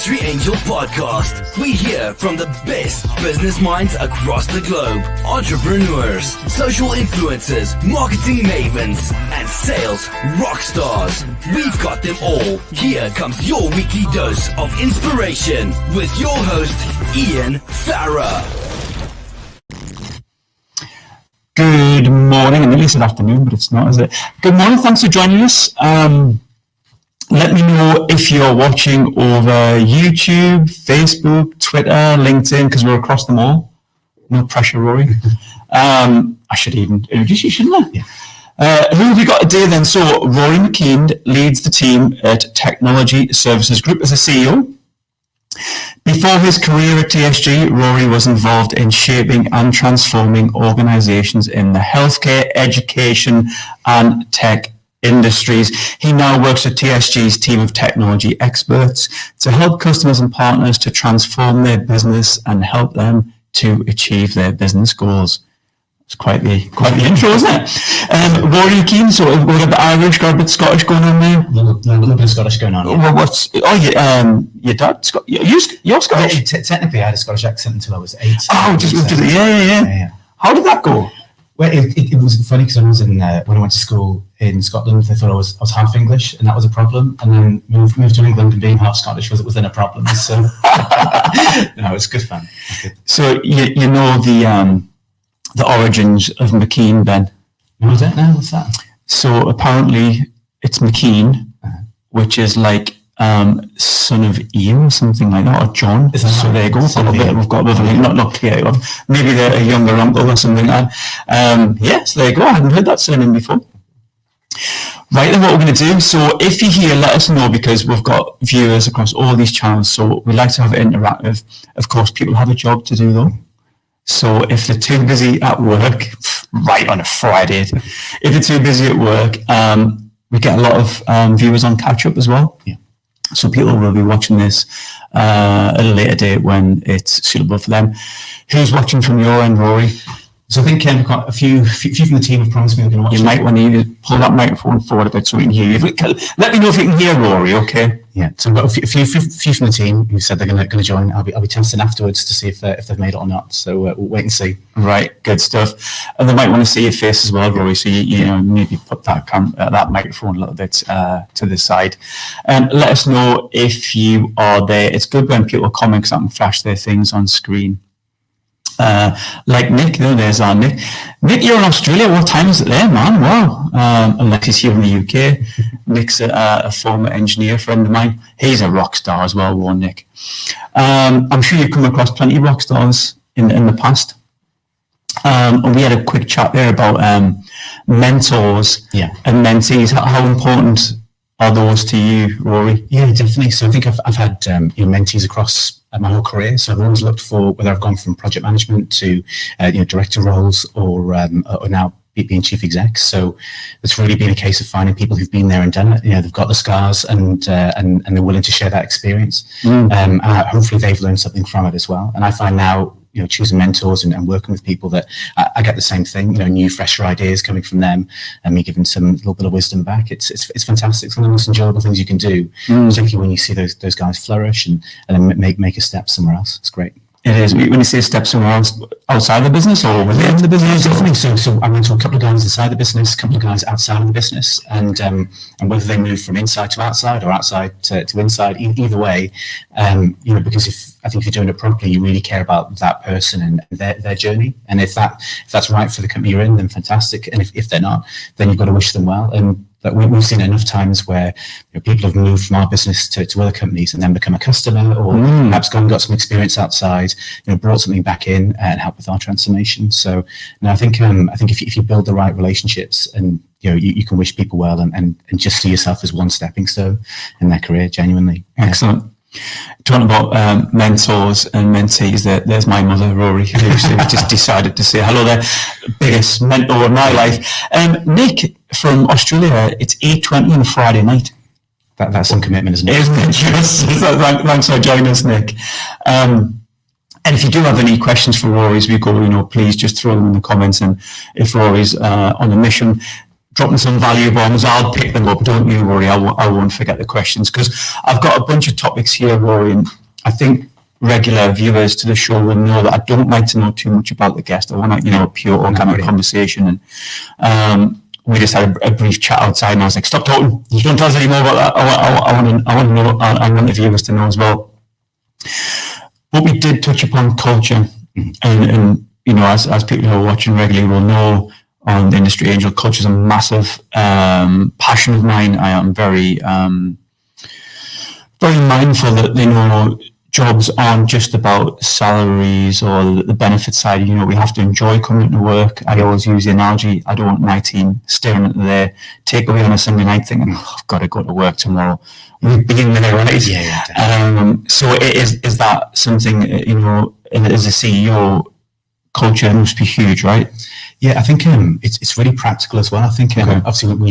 Industry Angel Podcast. We hear from the best business minds across the globe. Entrepreneurs, social influencers, marketing mavens, and sales rock stars. We've got them all. Here comes your weekly dose of inspiration with your host, Ian Farah. Good morning, and at least it's afternoon, but it's not, is it? Good morning, thanks for joining us. Let me know if you're watching over YouTube, Facebook, Twitter, LinkedIn, because we're across them all. No pressure, Rory. I should even introduce you, shouldn't I? Yeah. Who have we got today then? So, Rory McKeand leads the team at Technology Services Group as a CEO. Before his career at TSG, Rory was involved in shaping and transforming organisations in the healthcare, education and tech industries. He now works at TSG's team of technology experts to help customers and partners to transform their business and help them to achieve their business goals. It's quite the intro, isn't it? Rory McKeand, so we've got a bit Irish, got a bit Scottish going on there. A little bit of Scottish going on. Yeah. Your dad? You're Scottish? Technically, I had a Scottish accent until I was 8. Oh, yeah. How did that go? Well, it was funny because when I went to school in Scotland, they thought I was half English, and that was a problem. And then moved to England, and being half Scottish was then a problem. So no, it's good fun. So you know the origins of McKeand, then? No, I don't know. What's that? So apparently it's McKeand, which is like son of Ian, something like that, or John. So there you go. We've got a bit of a link, not clear. Maybe they're a younger uncle or something like that. So there you go. I hadn't heard that surname before. Right, then what we're going to do, so if you're here, let us know, because we've got viewers across all these channels, so we like to have it interactive. Of course, people have a job to do though. So if they're too busy at work, right on a Friday, if they're too busy at work, we get a lot of viewers on catch-up as well. Yeah. So people will be watching this at a later date when it's suitable for them. Who's watching from your end, Rory? So I think we've got a few from the team have promised me they're going to watch. You might want to pull that microphone forward a bit so we can hear you. Let me know if you can hear Rory, okay? Yeah, so I've got a few from the team who said they're going to join. I'll be testing afterwards to see if they've made it or not. So we'll wait and see. Right, good stuff. And they might want to see your face as well, Rory. So you know, maybe put that microphone a little bit to the side. Let us know if you are there. It's good when people comment because I can flash their things on screen. Like Nick, there's our Nick. Nick, you're in Australia. What time is it there, man? Wow. Unless he's here in the UK. Nick's a former engineer friend of mine. He's a rock star as well, Nick. I'm sure you've come across plenty of rock stars in the past. And we had a quick chat there about mentors and mentees. How important are those to you, Rory? Yeah, definitely. So I think I've had mentees across my whole career. So I've always looked for whether I've gone from project management to director roles or now being chief exec. So it's really been a case of finding people who've been there and done it. They've got the scars and they're willing to share that experience. Hopefully they've learned something from it as well. And I find now, choosing mentors and working with people that I get the same thing, new, fresher ideas coming from them and me giving some little bit of wisdom back. It's fantastic. It's one of the most enjoyable things you can do, particularly when you see those guys flourish and then make a step somewhere else. It's great. It is. When you say step somewhere else, outside the business or within the business? Definitely. So I went to a couple of guys inside the business, a couple of guys outside of the business, and whether they move from inside to outside or outside to inside, either way, because if you're doing it properly, you really care about that person and their journey. And if that's right for the company you're in, then fantastic. And if they're not, then you've got to wish them well. And we've seen enough times where people have moved from our business to other companies and then become a customer, or perhaps gone and got some experience outside, brought something back in and helped with our transformation. So no, I think if you build the right relationships and you can wish people well and just see yourself as one stepping stone in their career, genuinely. Excellent. Talking about mentors and mentees, there's my mother, Rory, who just decided to say hello there. Biggest mentor in my life. Nick from Australia, it's 8:20 on a Friday night. That's some commitment, isn't it? Isn't it? Yes. Thanks for joining us, Nick. And if you do have any questions for Rory as we go, please just throw them in the comments. And if Rory's on a mission, dropping some value bombs. I'll pick them up. Don't you worry. I won't forget the questions, because I've got a bunch of topics here, Rory, and I think regular viewers to the show will know that I don't like to know too much about the guest. I want a pure organic conversation. And we just had a brief chat outside, and I was like, "Stop talking! You don't tell us any more about that. I want to know. I want the viewers to know as well." But we did touch upon culture, and as people who are watching regularly will know, on the Industry Angel, culture is a massive passion of mine. I am very mindful that jobs aren't just about salaries or the benefit side. We have to enjoy coming to work. I always use the analogy, I don't want my team staring at their takeaway on a Sunday night thinking, I've got to go to work tomorrow. We've been there, right? Yeah. So is that something, as a CEO, culture must be huge, right? Yeah, I think it's really practical as well. I think obviously when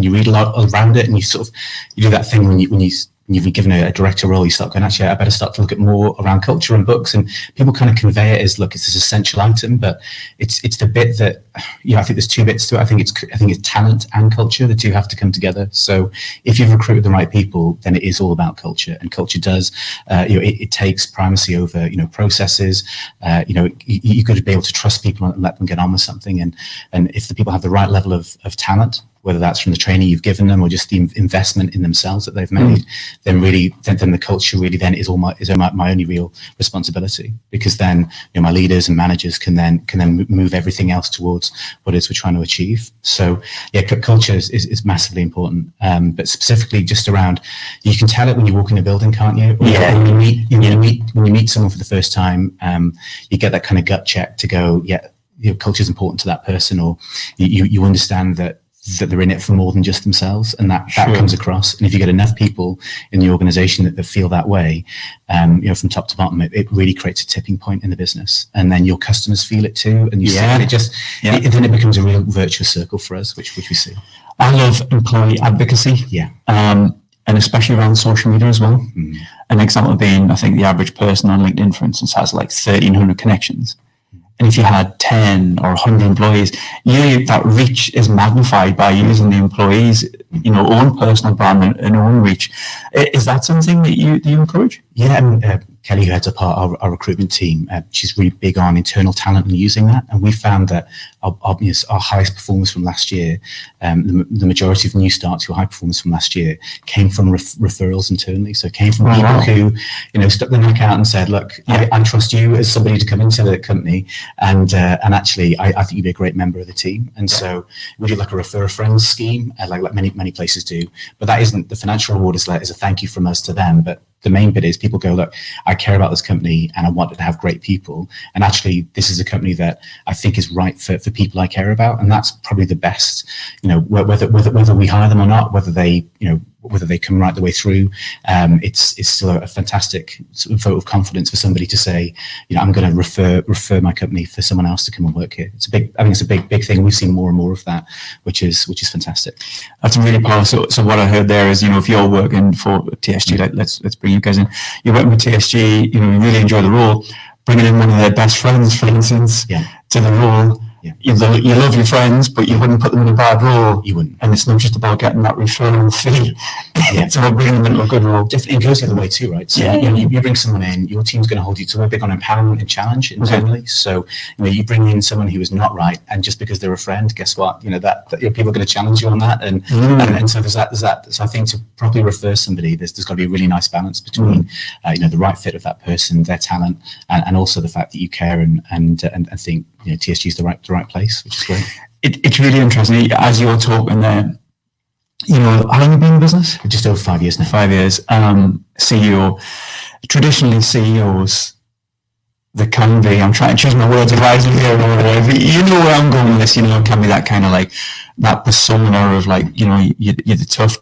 you read a lot around it, and you do that thing when you've been given a director role, you start going, actually, I better start to look at more around culture and books, and people kind of convey it as, look, it's this essential item, but it's the bit that, I think there's two bits to it. I think it's talent and culture. The two have to come together. So if you've recruited the right people, then it is all about culture, and culture does, it takes primacy over, processes. You've got to be able to trust people and let them get on with something. And if the people have the right level of talent, whether that's from the training you've given them or just the investment in themselves that they've made, then the culture really then is my only real responsibility, because then my leaders and managers can then move everything else towards what it is we're trying to achieve. So yeah, culture is massively important, but specifically just around, you can tell it when you walk in a building, can't you? Yeah. When you meet someone for the first time, you get that kind of gut check to go, yeah, culture is important to that person, or you understand that they're in it for more than just themselves, and that comes across. And if you get enough people in the organization that feel that way, from top to bottom, it really creates a tipping point in the business, and then your customers feel it too, and then it becomes a real virtuous circle for us, which we see. I love employee advocacy, and especially around social media as well. An example being, I think the average person on LinkedIn, for instance, has like 1,300 connections. And if you had 10 or 100 employees, that reach is magnified by using the employees' own personal brand and own reach. Is that something that you encourage? Yeah, Kelly, who heads up our recruitment team, she's really big on internal talent and using that. And we found that our highest performers from last year, the majority of new starts who are high performers from last year, came from referrals internally. So it came from people who, stuck their neck out and said, look, I trust you as somebody to come into the company, and actually, I think you'd be a great member of the team. And so we do like a refer a friend scheme, like many places do. But that isn't, the financial reward is a thank you from us to them. But the main bit is people go, look, I care about this company and I want it to have great people. And actually, this is a company that I think is right for people I care about. And that's probably the best, whether we hire them or not, whether they come right the way through, it's still a fantastic sort of vote of confidence for somebody to say, I'm going to refer my company for someone else to come and work here. I think it's a big thing. We've seen more and more of that, which is fantastic. That's really powerful. So what I heard there is, if you're working for TSG, let's bring you guys in. You're working with TSG, you really enjoy the role, bringing in one of their best friends, for instance, to the role. Yeah. You love your friends, but you wouldn't put them in a bad role. You wouldn't. And it's not just about getting that referral fee. It's about bringing them into a good role. Definitely, it goes the other way too, right? So you bring someone in, your team's going to hold you to. We're big on empowerment and challenge internally. Okay. So you bring in someone who is not right, and just because they're a friend, guess what? That people are going to challenge you on that, and so there's that. So I think to properly refer somebody, there's got to be a really nice balance between the right fit of that person, their talent, and also the fact that you care and think TSG is the right place, which is great. It's really interesting as you're talking there. How long have you been in business? Just over 5 years now. 5 years. CEO. Traditionally, CEOs, they can be, I'm trying to choose my words wisely here, or whatever. You know where I'm going with this, it can be that kind of like, that persona of like, you're the tough.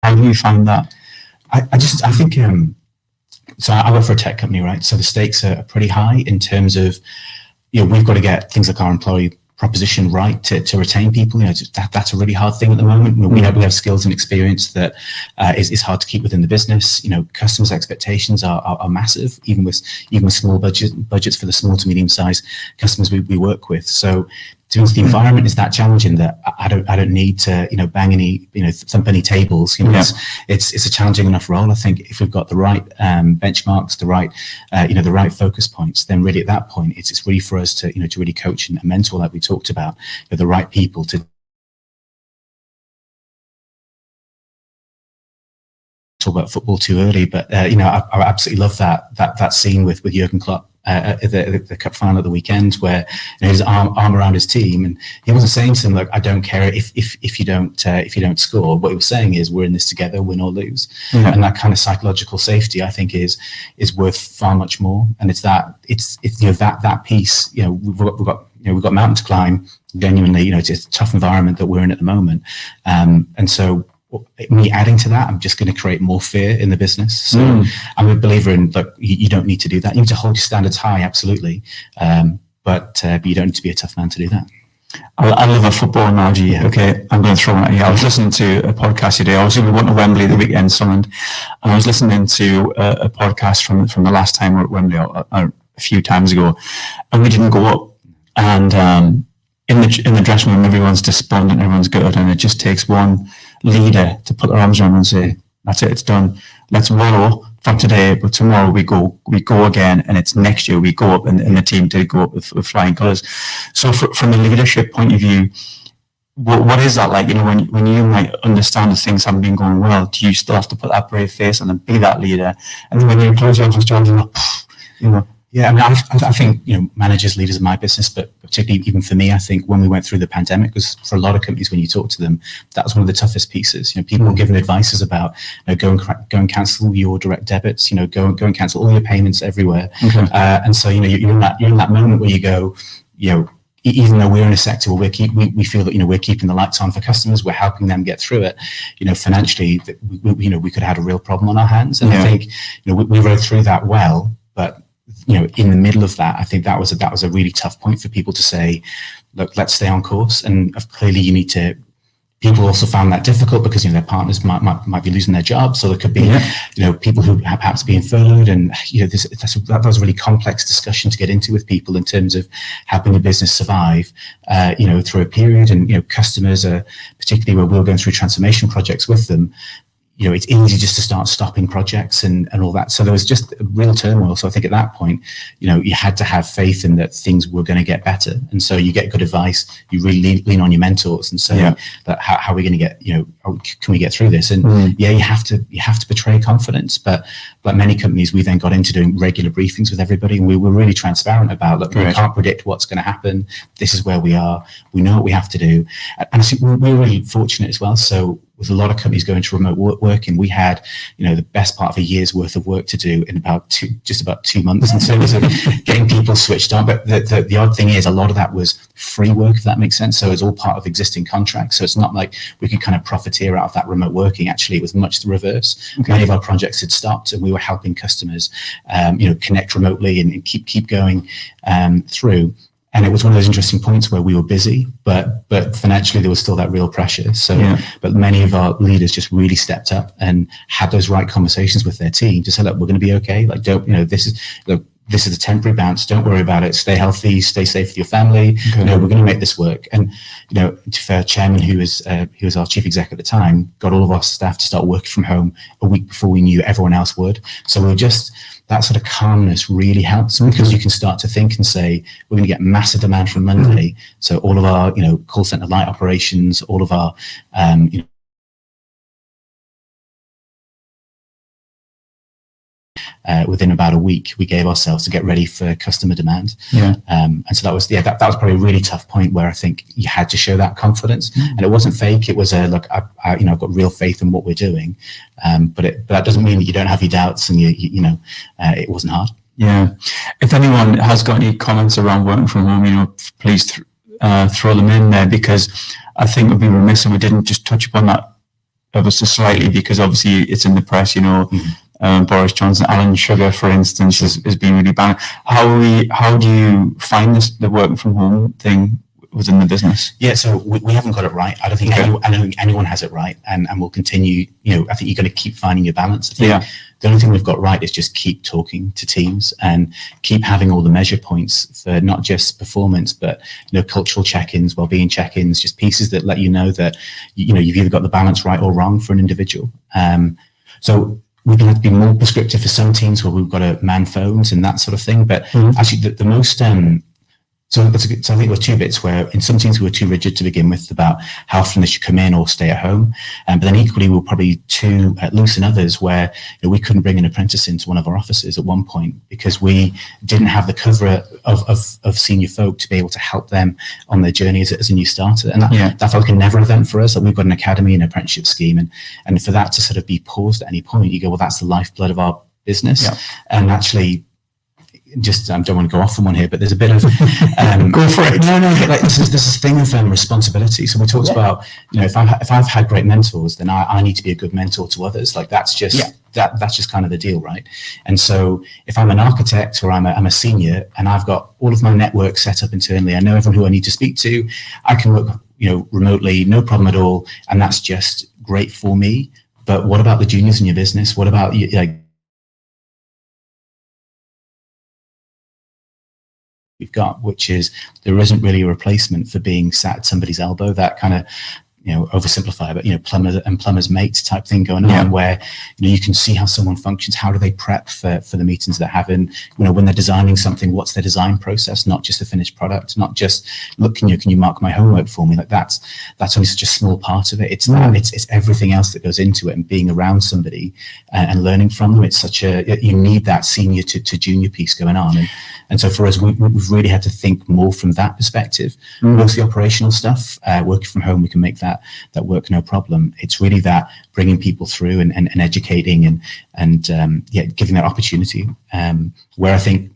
How do you find that? I think, so I work for a tech company, right? So the stakes are pretty high in terms of, we've got to get things like our employee proposition right to retain people. That's a really hard thing at the moment. We have skills and experience that is hard to keep within the business. Customers' expectations are massive, even with small budgets for the small to medium sized customers we work with. So the environment is that challenging that I don't need to bang any thump any tables. It's a challenging enough role. I think if we've got the right benchmarks, the right focus points, then really at that point it's really for us to really coach and mentor, like we talked about, the right people to talk about football too early. But I absolutely love that scene with Jurgen Klopp. The cup final at the weekend, where his arm around his team, and he wasn't saying to them, "Look, I don't care if you don't score." What he was saying is, "We're in this together, win or lose." And that kind of psychological safety, I think, is worth far much more. And it's that piece. We've got mountain to climb. Genuinely, it's a tough environment that we're in at the moment, and so. Me adding to that, I'm just going to create more fear in the business. So I'm a believer in, look, you don't need to do that. You need to hold your standards high, absolutely, but you don't need to be a tough man to do that. I love a football analogy. Okay, I'm going to throw one at you. I was listening to a podcast today. Obviously, we went to Wembley the weekend, Sunderland, and I was listening to a podcast from the last time we were at Wembley a few times ago, and we didn't go up. And in the dressing room, everyone's despondent, everyone's gutted, and it just takes one leader to put their arms around and say, "That's it, it's done. Let's wallow for today, but tomorrow we go again, and it's next year we go up." And the team did go up with flying colours. So from a leadership point of view, what is that like? When you might understand that things haven't been going well, do you still have to put that brave face on and be that leader? And then when you close your eyes and Yeah, I mean, I think, managers, leaders of my business, but particularly even for me, I think when we went through the pandemic, because for a lot of companies, when you talk to them, that was one of the toughest pieces. People were given advices about, go and cancel your direct debits, go and cancel all your payments everywhere. Okay. And so, you're in that moment where you go, even though we're in a sector where we feel that we're keeping the lights on for customers, we're helping them get through it. Financially, we could have had a real problem on our hands, and I think we rode through that well, but. In the middle of that, I think that was a really tough point for people to say, look, let's stay on course. And clearly you need to, people also found that difficult because, their partners might be losing their jobs. So there could be, people who perhaps being furloughed, and, that was a really complex discussion to get into with people in terms of helping a business survive, through a period. And, customers are, particularly where we're going through transformation projects with them, it's easy just to start stopping projects and all that. So there was just a real turmoil. So I think at that point, you had to have faith in that things were going to get better. And so you get good advice, you really lean on your mentors and say that how are we going to get, can we get through this? And you have to portray confidence. But like many companies, we then got into doing regular briefings with everybody. And we were really transparent about, look, we can't predict what's going to happen. This is where we are. We know what we have to do. And I think we were really fortunate as well. So with a lot of companies going to remote working, we had, the best part of a year's worth of work to do in just about 2 months in terms of getting people switched on. But the odd thing is, a lot of that was free work, if that makes sense. So it's all part of existing contracts. So it's not like we could kind of profiteer out of that remote working. Actually, it was much the reverse. Okay. Many of our projects had stopped, and we were helping customers, connect remotely and keep going through. And it was one of those interesting points where we were busy, but financially there was still that real pressure. So, but many of our leaders just really stepped up and had those right conversations with their team to say, look, we're going to be okay. Like, this is a temporary bounce. Don't worry about it. Stay healthy, stay safe with your family. Okay. We're going to make this work. And, for chairman, who was our chief exec at the time, got all of our staff to start working from home a week before we knew everyone else would. So that sort of calmness really helps, because you can start to think and say, we're going to get massive demand from Monday. So all of our, call center light operations, all of our, within about a week, we gave ourselves to get ready for customer demand. And so that was probably a really tough point where I think you had to show that confidence, and it wasn't fake. It was look, I've got real faith in what we're doing, but that doesn't mean that you don't have your doubts, and it wasn't hard. Yeah. If anyone has got any comments around working from home, please throw them in there, because I think we'd be remiss if we didn't just touch upon that ever so slightly, because obviously it's in the press, Boris Johnson, Alan Sugar, for instance, has been really banned. How do you find the working from home thing within the business? Yeah, so we haven't got it right. I don't think anyone has it right, and we'll continue. I think you're going to keep finding your balance. I think the only thing we've got right is just keep talking to teams and keep having all the measure points for not just performance, but cultural check-ins, well-being check-ins, just pieces that let you know that you've either got the balance right or wrong for an individual. So we're going to have to be more prescriptive for some teams where we've got to man phones and that sort of thing. But actually, the most So I think there were two bits where in some teams we were too rigid to begin with about how often they should come in or stay at home. But then equally we were probably too loose in others where we couldn't bring an apprentice into one of our offices at one point because we didn't have the cover of senior folk to be able to help them on their journey as a new starter. And that felt like a never event for us. Like we've got an academy and apprenticeship scheme. And for that to sort of be paused at any point, you go, well, that's the lifeblood of our business. Yeah. And actually, just I don't want to go off on one here, but there's a bit of go for it. No, but like this thing of responsibility. So we talked about if I've had great mentors, then I need to be a good mentor to others. Like that's just that's just kind of the deal, right? And so if I'm an architect or I'm a senior and I've got all of my network set up internally, I know everyone who I need to speak to. I can work remotely, no problem at all, and that's just great for me. But what about the juniors in your business? What about we've got, which is there isn't really a replacement for being sat at somebody's elbow, that kind of oversimplify, but plumber and plumber's mate type thing going on, where you can see how someone functions. How do they prep for the meetings they're having? When they're designing something, what's their design process? Not just the finished product, not just look, can you mark my homework for me? Like that's only such a small part of it. It's it's everything else that goes into it, and being around somebody and learning from them. It's such you need that senior to junior piece going on, and so for us, we've really had to think more from that perspective. Most of the operational stuff, working from home, we can make that work no problem. It's really that bringing people through and educating and giving that opportunity, where I think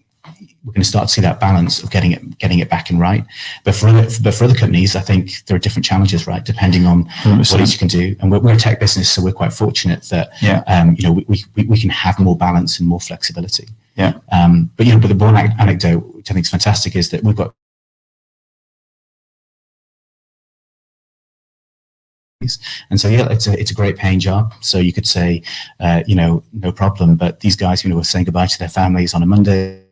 we're going to start to see that balance of getting it back and right. But for other companies, I think there are different challenges, right, depending on 100%. What each you can do. And we're a tech business, so we're quite fortunate that we can have more balance and more flexibility. Yeah. But the one anecdote which I think is fantastic is that we've got and so it's a great paying job. So you could say no problem, but these guys were saying goodbye to their families on a Monday.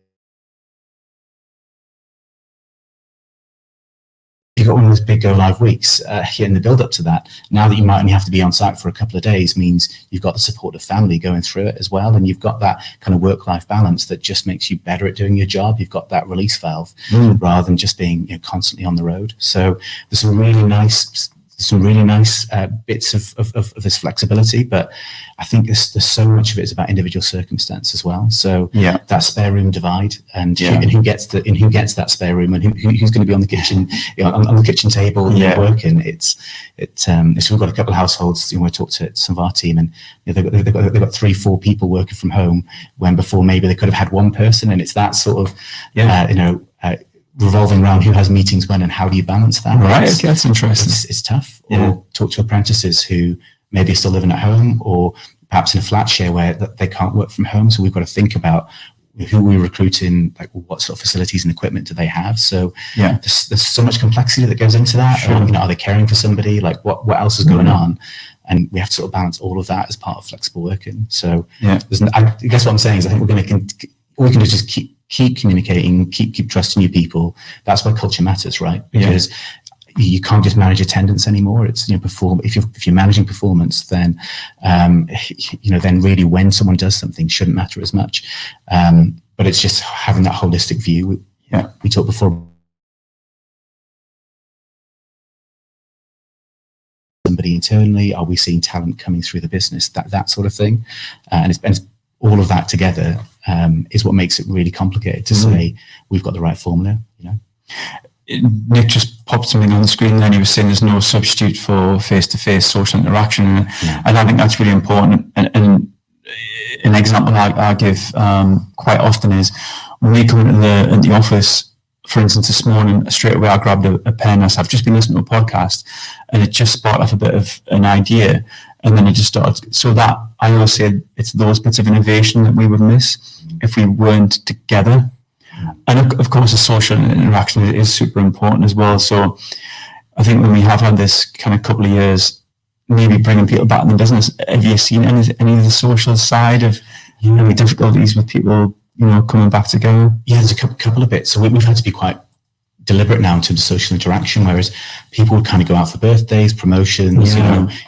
You've got one of those big go live weeks in the build up to that. Now that you might only have to be on site for a couple of days means you've got the support of family going through it as well, and you've got that kind of work-life balance that just makes you better at doing your job. You've got that release valve rather than just being constantly on the road. So there's some really nice bits of this flexibility, but I think there's so much of it is about individual circumstance as well. So that spare room divide and who gets that spare room and who's going to be on the kitchen on the kitchen table working. So we've got a couple of households. We talked to some of our team, and they've got 3-4 people working from home when before maybe they could have had one person, and it's that sort of revolving around who has meetings when and how do you balance that? Right, okay, that's interesting. It's tough. Or talk to apprentices who maybe are still living at home or perhaps in a flat share where they can't work from home. So we've got to think about who we're recruiting, like what sort of facilities and equipment do they have? So there's so much complexity that goes into that. Sure. Are they caring for somebody? Like what else is going on? And we have to sort of balance all of that as part of flexible working. So I guess what I'm saying is I think we're going to all we can do is just keep communicating, keep trusting your people. That's why culture matters, right? Because you can't just manage attendance anymore. It's perform. If you're managing performance, then then really when someone does something shouldn't matter as much. But it's just having that holistic view. We talked before. Somebody internally, are we seeing talent coming through the business? That sort of thing, and it's all of that together is what makes it really complicated to say we've got the right formula. Nick just popped something on the screen then. He was saying there's no substitute for face-to-face social interaction, and I think that's really important. And an example I give quite often is when we come into the office. For instance, this morning, straight away I grabbed a pen. I said, I've just been listening to a podcast, and it just sparked off a bit of an idea, and then it just started. So that I always say it's those bits of innovation that we would miss if we weren't together. And of course, the social interaction is super important as well. So I think when we have had this kind of couple of years, maybe bringing people back in the business, have you seen any of the social side of any difficulties with people, coming back together? Yeah, there's a couple of bits. So we've had to be quite deliberate now in terms of social interaction, whereas people would kind of go out for birthdays, promotions,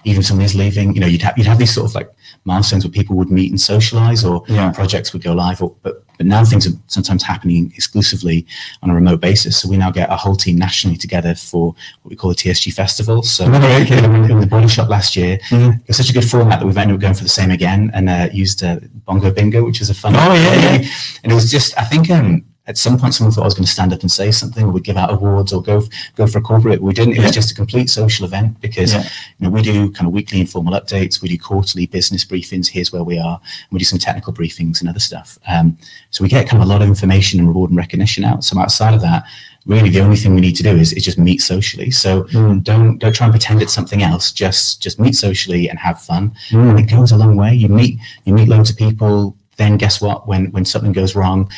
even somebody's leaving, you'd have these sort of like milestones where people would meet and socialize, or projects would go live, but now things are sometimes happening exclusively on a remote basis. So we now get a whole team nationally together for what we call the Tsg Festival. So in the Body Shop last year, it was such a good format that we've ended up going for the same again, and used Bongo Bingo, which is a fun. And it was just, I think, at some point, someone thought I was going to stand up and say something, or we'd give out awards, or go for a corporate. We didn't. It was just a complete social event, because we do kind of weekly informal updates, we do quarterly business briefings. Here's where we are. And we do some technical briefings and other stuff. So we get kind of a lot of information and reward and recognition out. So outside of that, really the only thing we need to do is just meet socially. So don't try and pretend it's something else. Just meet socially and have fun. And it goes a long way. You meet loads of people. Then guess what? When something goes wrong,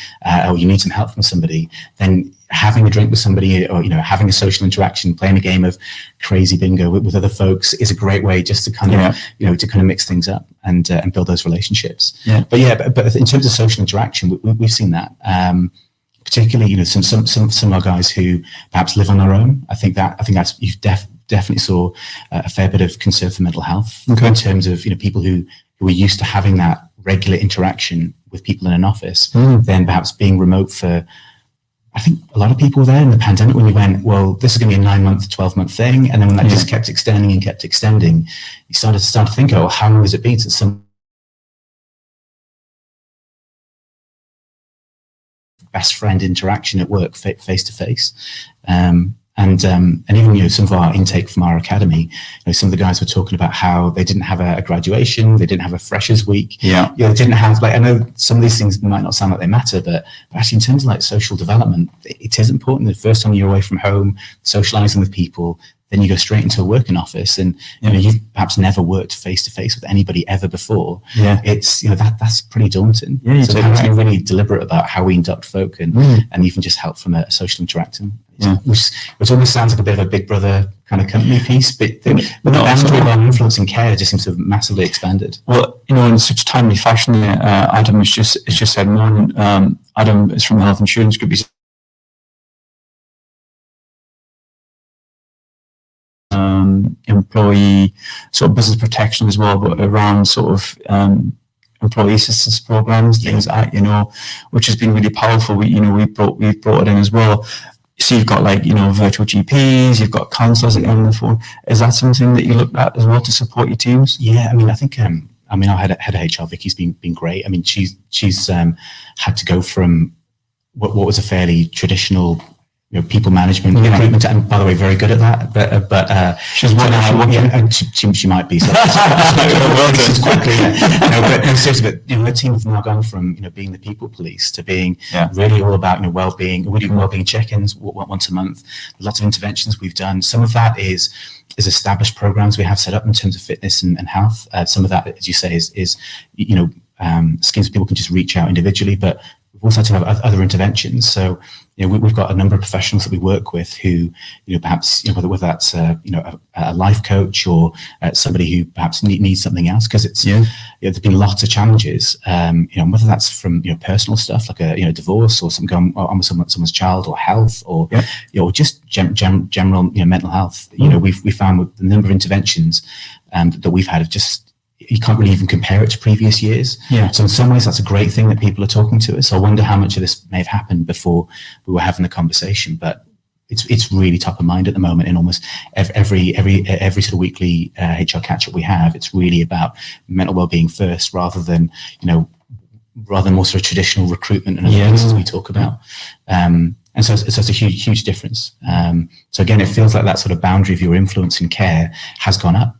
or you need some help from somebody, then having a drink with somebody, or having a social interaction, playing a game of crazy bingo with other folks is a great way just to kind of to kind of mix things up and build those relationships. But in terms of social interaction, we've seen that. Particularly, some of our guys who perhaps live on their own. I think that's you've definitely saw a fair bit of concern for mental health in terms of people who are used to having that regular interaction with people in an office, then perhaps being remote for, I think a lot of people there in the pandemic, when we went, well, this is going to be a 9-month, 12-month thing. And then when that just kept extending, you started to think, oh, how long has it been since some best friend interaction at work face to face? And even some of our intake from our academy, some of the guys were talking about how they didn't have a graduation, they didn't have a freshers week. They didn't have, I know some of these things might not sound like they matter, but actually in terms of social development, it is important. The first time you're away from home, socializing with people, then you go straight into a working office, and you've perhaps never worked face to face with anybody ever before. It's that's pretty daunting. So we have to be really deliberate about how we induct folk, and even just help from a social interaction. Which almost sounds like a bit of a Big Brother kind of company piece, but the boundary of our influence and care just seems to have massively expanded. Well, in such timely fashion, Adam has just said, Adam is from the Health Insurance Group. He's employee sort of business protection as well, but around sort of employee assistance programs, things like that, which has been really powerful. We've brought it in as well. So you've got virtual GPs, you've got counsellors on the phone. Is that something that you looked at as well to support your teams? Yeah, I think our head of HR, Vicky's been great. She's had to go from what was a fairly traditional people management, recruitment, and by the way, very good at that. But she's one and she might be. So quickly. But seriously, but her team have now gone from being the people police to being really all about well-being. We do well-being check-ins once a month. Lots of interventions we've done. Some of that is established programs we have set up in terms of fitness and health. Some of that, as you say, is schemes people can just reach out individually, but we've also had to have other interventions. So we've got a number of professionals that we work with who perhaps whether that's a life coach or somebody who perhaps needs something else, because it's there's been lots of challenges, whether that's from personal stuff like a divorce, or something going on with someone's child, or health, or just general mental health. We found with the number of interventions that we've had, of just, you can't really even compare it to previous years. So in some ways, that's a great thing that people are talking to us. I wonder how much of this may have happened before we were having the conversation, but it's really top of mind at the moment. In almost every sort of weekly HR catch up we have, it's really about mental well-being first, rather than more sort of traditional recruitment and other things we talk about. And so it's a huge difference. So again, it feels like that sort of boundary of your influence and care has gone up.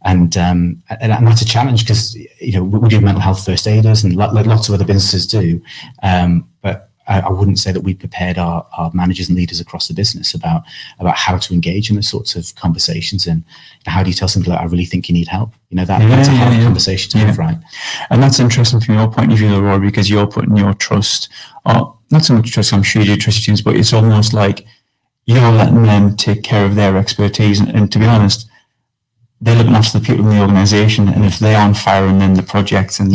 And that's a challenge, because we do mental health first aiders, and lots of other businesses do. But I wouldn't say that we prepared our managers and leaders across the business about how to engage in those sorts of conversations, and how do you tell somebody like, I really think you need help? That's a hard conversation to have, right? And that's interesting from your point of view, Rory, because you're putting your trust, or not so much trust, I'm sure you do trust your teams, but it's almost like you're letting them take care of their expertise. And to be honest, they're looking after the people in the organisation, and if they aren't firing, then the projects and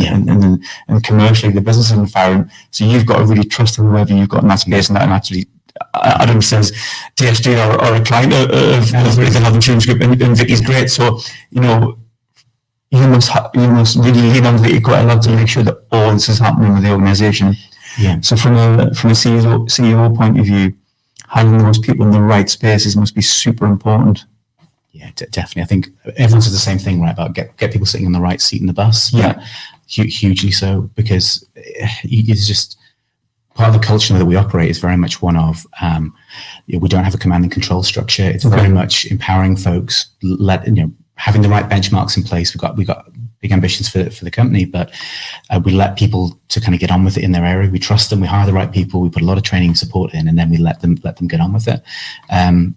commercially the business isn't firing. So you've got to really trust whoever you've got in that space, and that actually, I don't know if it says TSG or a client of the Health Insurance Group, and Vicky's great. So you must really lean on Vicky quite a lot to make sure that all this is happening with the organisation. Yeah. So from a CEO point of view, having those people in the right spaces must be super important. Yeah, definitely. I think everyone says the same thing, right? About get people sitting in the right seat in the bus. Yeah, hugely so, because it's just part of the culture that we operate is very much one of we don't have a command and control structure. It's very much empowering folks, having the right benchmarks in place. We got big ambitions for the company, but we let people to kind of get on with it in their area. We trust them. We hire the right people. We put a lot of training and support in, and then we let them get on with it. And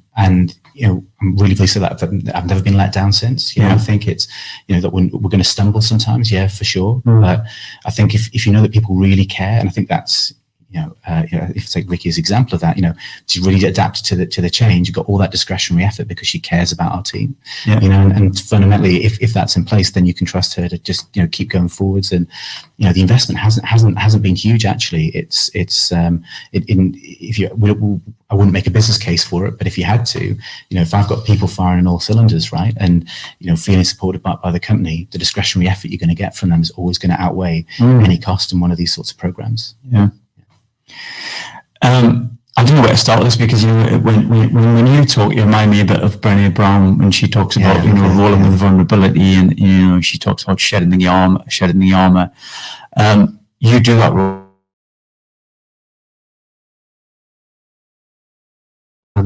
I'm really pleased with that. I've never been let down since. I think it's that we're going to stumble sometimes, for sure. But I think if you know that people really care, and I think that's if it's like Vicky's example of that, she's really adapted to the change. You've got all that discretionary effort because she cares about our team. And fundamentally, if that's in place, then you can trust her to just keep going forwards. And the investment hasn't been huge actually. I wouldn't make a business case for it, but if you had to, if I've got people firing on all cylinders, right, and feeling supported by the company, the discretionary effort you're going to get from them is always going to outweigh any cost in one of these sorts of programs. I don't know where to start with this, because when you talk, you remind me a bit of Brené Brown when she talks about rolling with vulnerability, and she talks about shedding the armor. You do that.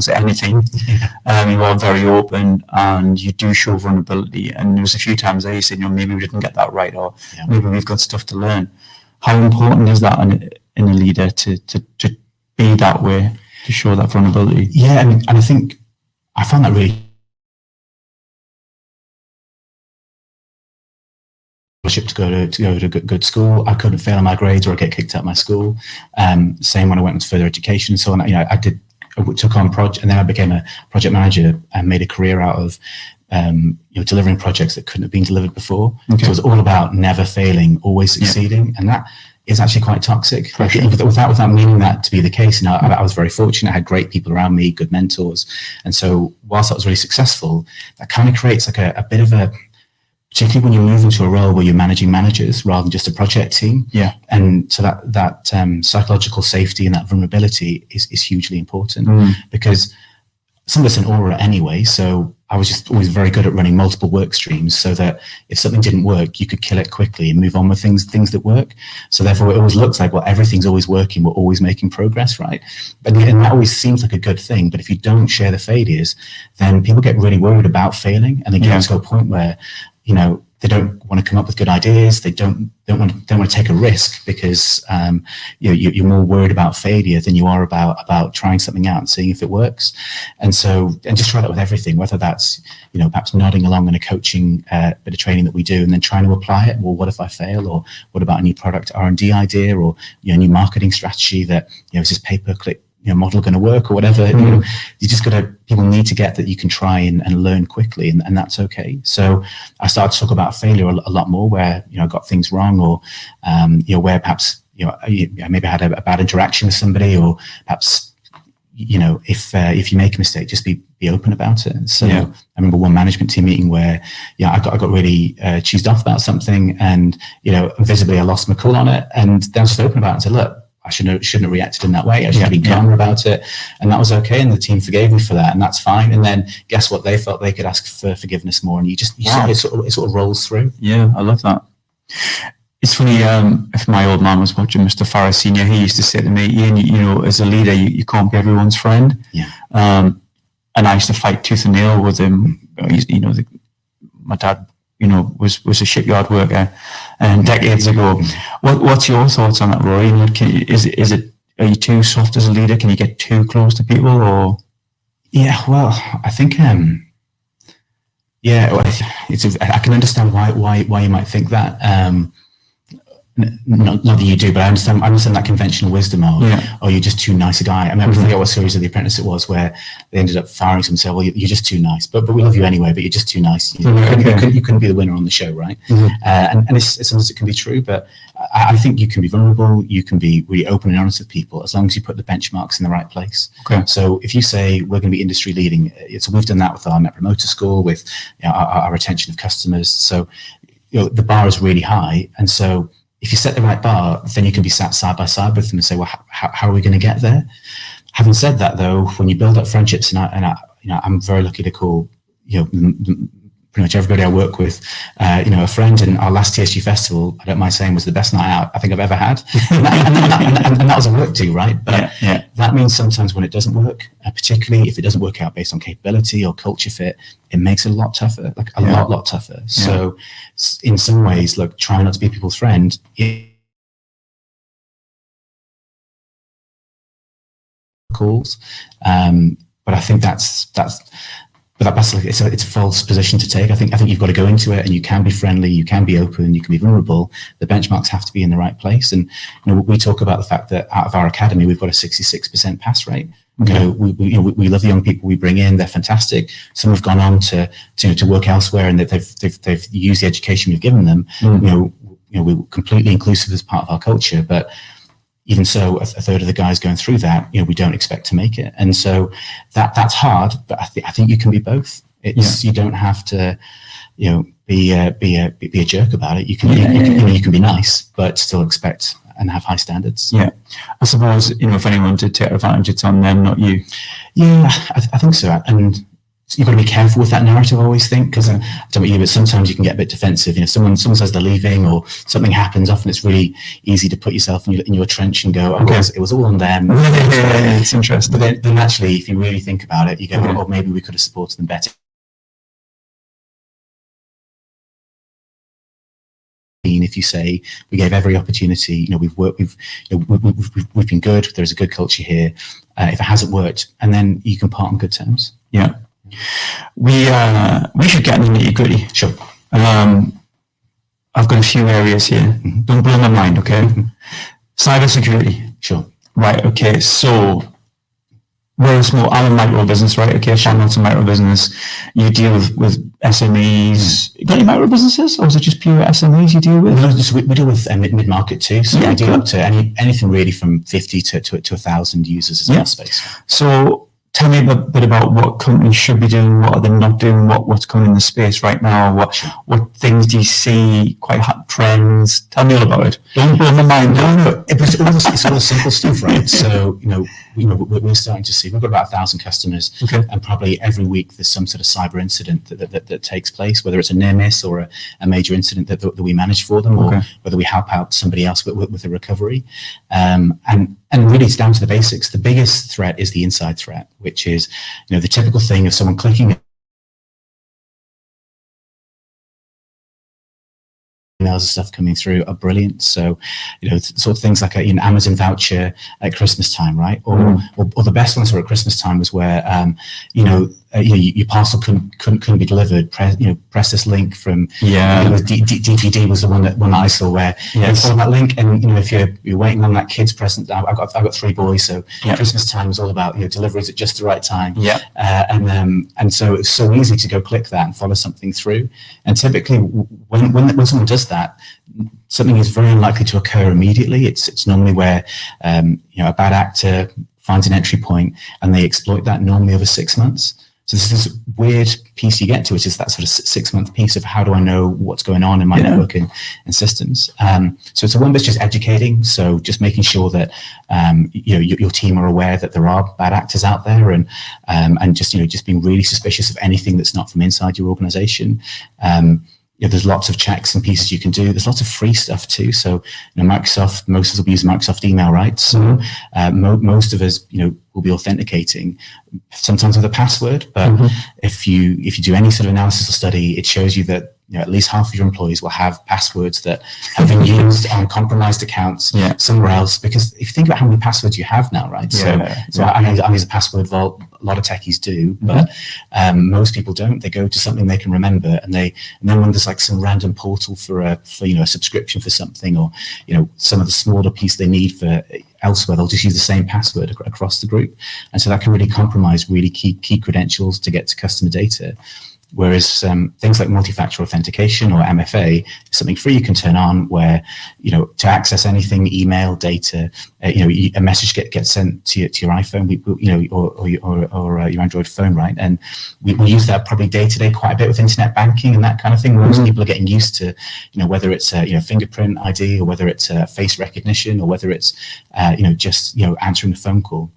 Anything, you are very open, and you do show vulnerability. And there was a few times there you said, maybe we didn't get that right, or maybe we've got stuff to learn. How important is that in a leader to be that way, to show that vulnerability? Yeah, and I think I found that really to go to good school. I couldn't fail on my grades or get kicked out of my school. Same when I went into further education and so on. I took on project, and then I became a project manager and made a career out of delivering projects that couldn't have been delivered before. So it was all about never failing, always succeeding, and that is actually quite toxic. Without meaning that to be the case. I was very fortunate. I had great people around me, good mentors, and so whilst I was really successful, that kind of creates like a bit of a, particularly when you move into a role where you're managing managers rather than just a project team. And so that psychological safety and that vulnerability is hugely important, because some of us in aura anyway. So I was just always very good at running multiple work streams, so that if something didn't work, you could kill it quickly and move on with things that work. So therefore it always looks like, well, everything's always working. We're always making progress, right? And that always seems like a good thing. But if you don't share the failures, then people get really worried about failing, and they get to a point where they don't want to come up with good ideas. They don't want to take a risk, because you're more worried about failure than you are about trying something out and seeing if it works. And just try that with everything, whether that's perhaps nodding along in a coaching bit of training that we do, and then trying to apply it. Well, what if I fail? Or what about a new product R&D idea, or new marketing strategy that is this pay-per-click model going to work, or whatever. You just people need to get that you can try and learn quickly, and that's okay. So I started to talk about failure a lot more, where I got things wrong, or where perhaps maybe I had a bad interaction with somebody, or perhaps if you make a mistake, just be open about it. So I remember one management team meeting where I got really cheesed off about something, and visibly I lost my cool on it, and then I was just open about it and said, look, I shouldn't have reacted in that way. I should have been calmer about it, and that was okay. And the team forgave me for that, and that's fine. And then guess what? They felt they could ask for forgiveness more, and it sort of rolls through. Yeah, I love that. It's funny. If my old man was watching Mr. Farris Senior, he used to say to me, "Ian, as a leader, you can't be everyone's friend." And I used to fight tooth and nail with him. My dad, was a shipyard worker, and decades ago. What's your thoughts on that, Rory? are you too soft as a leader? Can you get too close to people, or? Yeah, well, I think I can understand why you might think that. Not that you do, but I understand that conventional wisdom of, oh, you're just too nice a guy. I mean, I forget what series of The Apprentice it was where they ended up firing him and said, well, you're just too nice, but we love you anyway, but you're just too nice. You couldn't be the winner on the show, right? And sometimes it can be true, but I think you can be vulnerable, you can be really open and honest with people as long as you put the benchmarks in the right place. Okay. So if you say we're going to be industry leading, so we've done that with our Net Promoter Score, with our retention of customers. So the bar is really high, and so if you set the right bar, then you can be sat side by side with them and say, well, how are we going to get there? Having said that, though, when you build up friendships, I'm very lucky to call, pretty much everybody I work with, a friend. In our last Tsg Festival, I don't mind saying, was the best night out I think I've ever had. and that was a work too, right? But that means sometimes when it doesn't work, particularly if it doesn't work out based on capability or culture fit, it makes it a lot tougher, like a lot tougher. So in some ways, look, try not to be people's friend. Calls, but I think that's like it's a false position to take. I think you've got to go into it, and you can be friendly, you can be open, you can be vulnerable. The benchmarks have to be in the right place, and we talk about the fact that out of our academy we've got a 66% pass rate. We love the young people we bring in; they're fantastic. Some have gone on to work elsewhere, and they've used the education we've given them. We're completely inclusive as part of our culture, but even so, a third of the guys going through that, we don't expect to make it, and so that's hard. But I think you can be both. You don't have to, be a jerk about it. You can be nice, but still expect and have high standards. Yeah, I suppose if anyone did take advantage, it's on them, not you. Yeah, I think so, and you've got to be careful with that narrative, I always think, because I don't know about you, but sometimes you can get a bit defensive. Someone says they're leaving or something happens. Often it's really easy to put yourself in your trench and go, it was all on them. It's interesting. But then actually, if you really think about it, you go, oh, maybe we could have supported them better. If you say we gave every opportunity, we've been good. There's a good culture here. If it hasn't worked, and then you can part on good terms. Yeah. We should get into the nitty-gritty. Sure. I've got a few areas here. Don't blow my mind, okay? Cybersecurity. Sure. Right, okay. So I'm a micro business, right? Okay, Shannon's a micro business. You deal with SMEs. You got any micro businesses, or is it just pure SMEs you deal with? We deal with mid-market too. So we deal up to anything really from 50 to 1,000 users in our space. So tell me a bit about what companies should be doing, what are they not doing, what's coming in the space right now, what things do you see, quite hot trends? Tell me all about it. Don't blow my mind. No. It's all simple stuff, right? So, we're starting to see, we've got about 1,000 customers, and probably every week there's some sort of cyber incident that takes place, whether it's a near miss or a major incident that we manage for them, or whether we help out somebody else with a recovery. And really, it's down to the basics. The biggest threat is the inside threat, which is, the typical thing of someone clicking emails and stuff coming through are brilliant. So, sort of things like an Amazon voucher at Christmas time, right? Or the best ones were at Christmas time was where, your parcel couldn't be delivered. Press this link from DPD was the one that I saw where you follow that link, and if you're waiting on that kid's present. I've got 3 boys, so Christmas time was all about deliveries at just the right time. And so it's so easy to go click that and follow something through. And typically, when someone does that, something is very unlikely to occur immediately. It's normally where a bad actor finds an entry point and they exploit that, normally over 6 months. So this is this weird piece you get to, which is that sort of 6-month piece of how do I know what's going on in my network and systems. So it's one that's just educating. So just making sure that your team are aware that there are bad actors out there, and just being really suspicious of anything that's not from inside your organization. There's lots of checks and pieces you can do. There's lots of free stuff too. So, Microsoft, most of us will be using Microsoft email, right? So most of us, will be authenticating, sometimes with a password. But if you do any sort of analysis or study, it shows you that at least half of your employees will have passwords that have been used on compromised accounts somewhere else. Because if you think about how many passwords you have now, right? So I use a password vault. A lot of techies do, but most people don't. They go to something they can remember, and then when there's like some random portal for a subscription for something, or some of the smaller piece they need for elsewhere, they'll just use the same password across the group, and so that can really compromise really key credentials to get to customer data. Whereas things like multi-factor authentication or MFA is something free you can turn on, where to access anything, email, data, a message gets sent to your iPhone, or your Android phone, right? And we use that probably day to day quite a bit with internet banking and that kind of thing. Most people are getting used to, whether it's fingerprint ID, or whether it's face recognition, or whether it's just answering a phone call.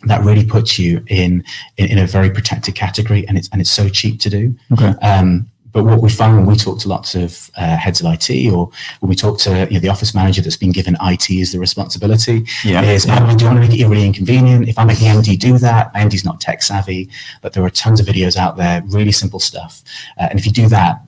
That really puts you in a very protected category, and it's so cheap to do. Okay. But what we find when we talk to lots of heads of IT, or when we talk to the office manager that's been given IT as the responsibility, do you want to make it really inconvenient? If I make the MD do that, my MD's not tech savvy, but there are tons of videos out there, really simple stuff. And if you do that.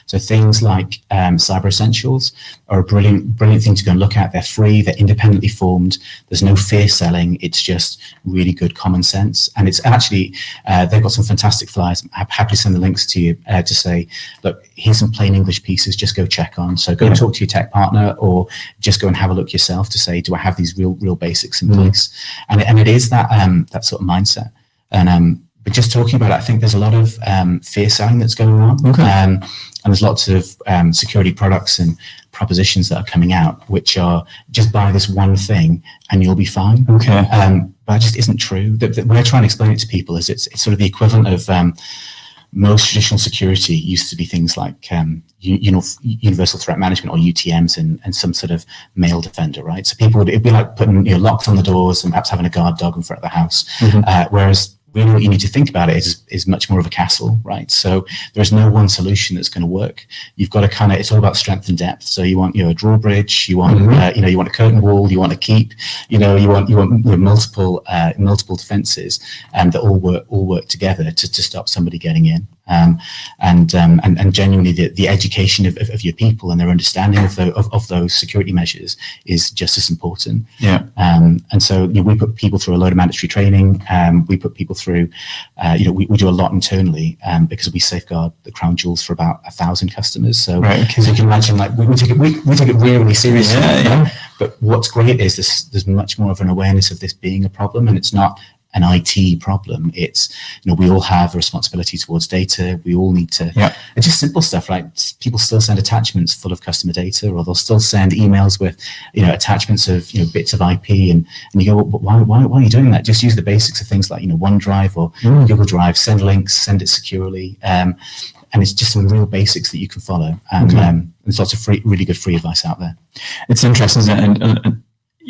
So things like Cyber Essentials are a brilliant thing to go and look at. They're free, they're independently formed, there's no fear selling, it's just really good common sense. And it's actually, they've got some fantastic flyers. I'm happy to send the links to you to say, look, here's some plain English pieces, just go check on. So go and talk to your tech partner, or just go and have a look yourself to say, do I have these real basics in place? And it is that sort of mindset. But just talking about it, I think there's a lot of fear selling that's going on. Okay. And there's lots of security products and propositions that are coming out, which are just buy this one thing and you'll be fine. Okay. But it just isn't true. The way I try and explain it to people is it's sort of the equivalent of most traditional security used to be things like universal threat management, or UTMs, and some sort of mail defender, right? So it'd be like putting locks on the doors and perhaps having a guard dog in front of the house. Whereas really what you need to think about it is much more of a castle, right? So there's no one solution that's going to work. You've got to it's all about strength and depth. So you want a drawbridge, you want you want a curtain wall, you want a keep, you want multiple defenses, and that all work together to stop somebody getting in. And genuinely the education of your people and their understanding of those security measures is just as important. Yeah. And so we put people through a load of mandatory training. We put people through, we do a lot internally because we safeguard the crown jewels for about 1,000 customers. So, so you can imagine, like, we take it really seriously. Yeah. But what's great is there's much more of an awareness of this being a problem, and it's not an IT problem. It's, we all have a responsibility towards data. We all need to, it's just simple stuff, right? People still send attachments full of customer data, or they'll still send emails with, attachments of, bits of IP, and you go, well, why are you doing that? Just use the basics of things like, OneDrive or Google Drive, send links, send it securely. And it's just some real basics that you can follow. And there's lots of really good free advice out there. It's interesting, isn't it?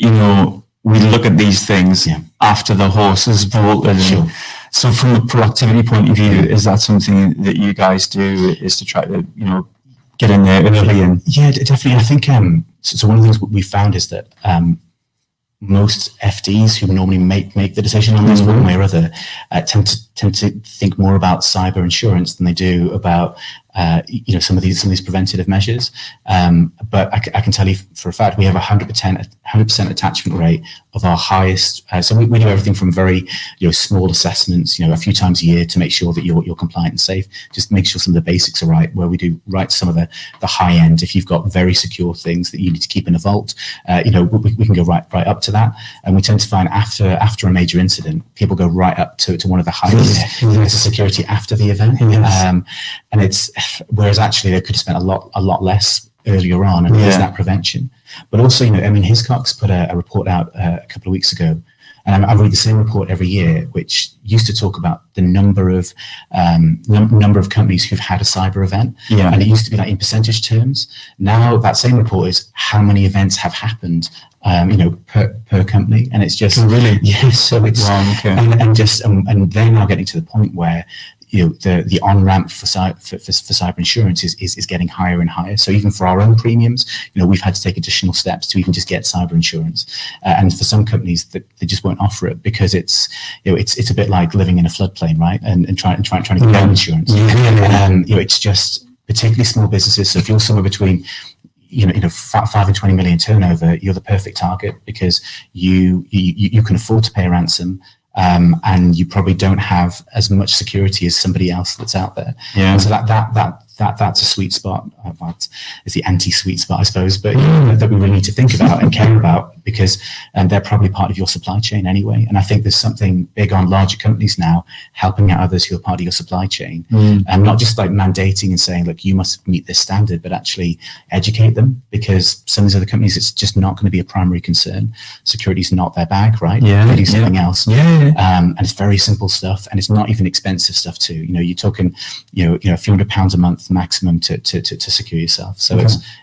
And we look at these things after the horse has bolted. Sure. So from a productivity point of view, is that something that you guys do, is to try to, get in there early? And yeah, definitely. I think so one of the things we found is that most FDs who normally make the decision on this one way or other tend to think more about cyber insurance than they do about some of these preventative measures. But I can tell you for a fact we have 100% attachment rate of our highest. So we do everything from very small assessments, a few times a year to make sure that you're compliant and safe. Just make sure some of the basics are right. Where we do right some of the high end. If you've got very secure things that you need to keep in a vault, we can go right up to that. And we tend to find after a major incident, people go right up to one of the highest layers of security after the event. And it's, whereas actually they could have spent a lot less earlier on, and there's that prevention. But also, Hiscox put a report out a couple of weeks ago, and I read the same report every year, which used to talk about the number of companies who've had a cyber event, and it used to be like in percentage terms. Now that same report is how many events have happened, per company, and it's just really so it's and they're now getting to the point where the on ramp for cyber insurance is getting higher and higher. So even for our own premiums, we've had to take additional steps to even just get cyber insurance. And for some companies, they just won't offer it because it's a bit like living in a floodplain, right? And trying to get home insurance. It's just particularly small businesses. So if you're somewhere between 5 and 20 million turnover, you're the perfect target because you can afford to pay a ransom. And you probably don't have as much security as somebody else that's out there. Yeah. And so that's a sweet spot. It's the anti-sweet spot, I suppose, but that we really need to think about and care about because they're probably part of your supply chain anyway. And I think there's something big on larger companies now helping out others who are part of your supply chain, and not just like mandating and saying, look, you must meet this standard, but actually educate them because some of these other companies, it's just not going to be a primary concern. Security is not their bag, right? Yeah, they do something else. And it's very simple stuff, and it's not even expensive stuff too. You're talking, a few £100 a month maximum to secure yourself. So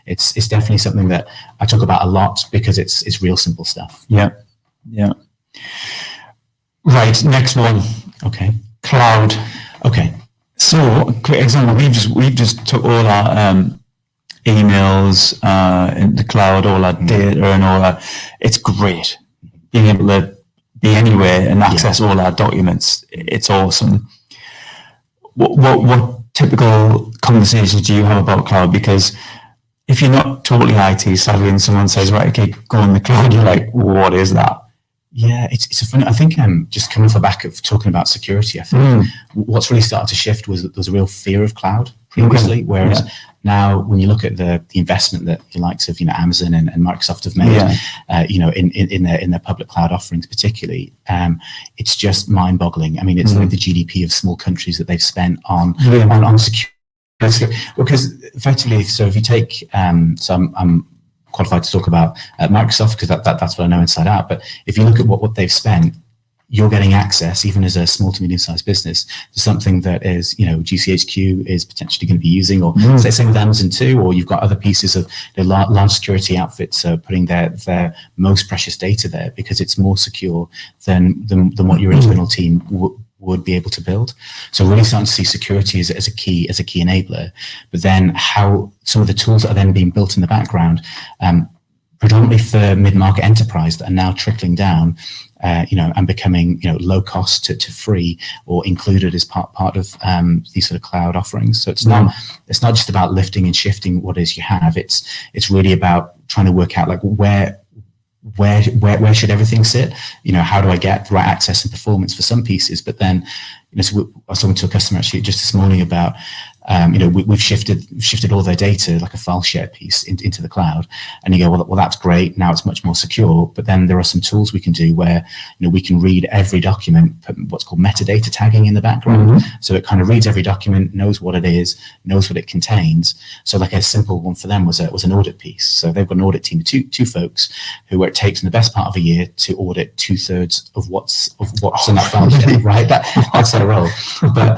it's definitely something that I talk about a lot because it's real simple stuff. Yeah. Right, next one. Okay. Cloud. Okay. So, quick example. We've just took all our emails in the cloud, all our data, and all that. It's great being able to be anywhere and access all our documents. It's awesome. What typical conversations do you have about cloud? Because if you're not totally IT savvy and someone says, right, okay, go on the cloud, you're like, what is that? Yeah, it's a fun. I think just coming off the back of talking about security, I think what's really started to shift was that there was a real fear of cloud previously, whereas now when you look at the investment that the likes of Amazon and Microsoft have made, in their public cloud offerings particularly, it's just mind-boggling. I mean, it's like the GDP of small countries that they've spent on security. Because effectively, so if you take, I'm qualified to talk about Microsoft because that's what I know inside out. But if you look at what they've spent, you're getting access, even as a small to medium-sized business, to something that is, GCHQ is potentially going to be using, or same with Amazon too, or you've got other pieces of large security outfits putting their most precious data there because it's more secure than what your internal team would be able to build. So really starting to see security as a key enabler, but then how some of the tools that are then being built in the background, predominantly for mid-market enterprise, that are now trickling down, and becoming low cost to free or included as part of these sort of cloud offerings. So it's not just about lifting and shifting what it is you have. It's really about trying to work out like where should everything sit? How do I get the right access and performance for some pieces? But then, so I was talking to a customer actually just this morning about, we've shifted all their data like a file share piece into the cloud, and you go, well, that's great. Now it's much more secure. But then there are some tools we can do where we can read every document, put what's called metadata tagging in the background, so it kind of reads every document, knows what it is, knows what it contains. So like a simple one for them was an audit piece. So they've got an audit team of two folks where it takes them the best part of a year to audit 2/3 of what's in that file share, right? That's their role, but.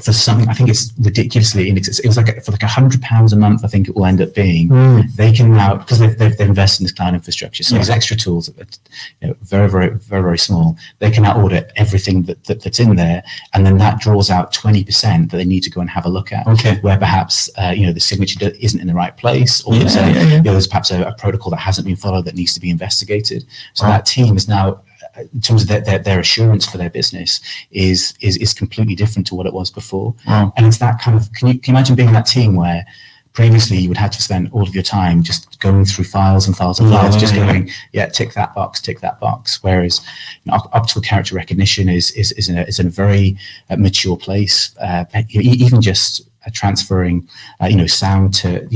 For something, I think it's ridiculously inexpensive. It was for £100 a month, I think it will end up being. They can now, because they've invested in this cloud infrastructure, so these extra tools that very, very, very, very small, they can now audit everything that's in there, and then that draws out 20% that they need to go and have a look at, where perhaps the signature isn't in the right place, or there's perhaps a protocol that hasn't been followed that needs to be investigated. So that team is now, in terms of their assurance for their business, is completely different to what it was before. And it's that kind of, can you imagine being that team where previously you would have to spend all of your time just going through files and files and files, going, tick that box. Whereas optical character recognition is in a very mature place. Even just transferring, sound to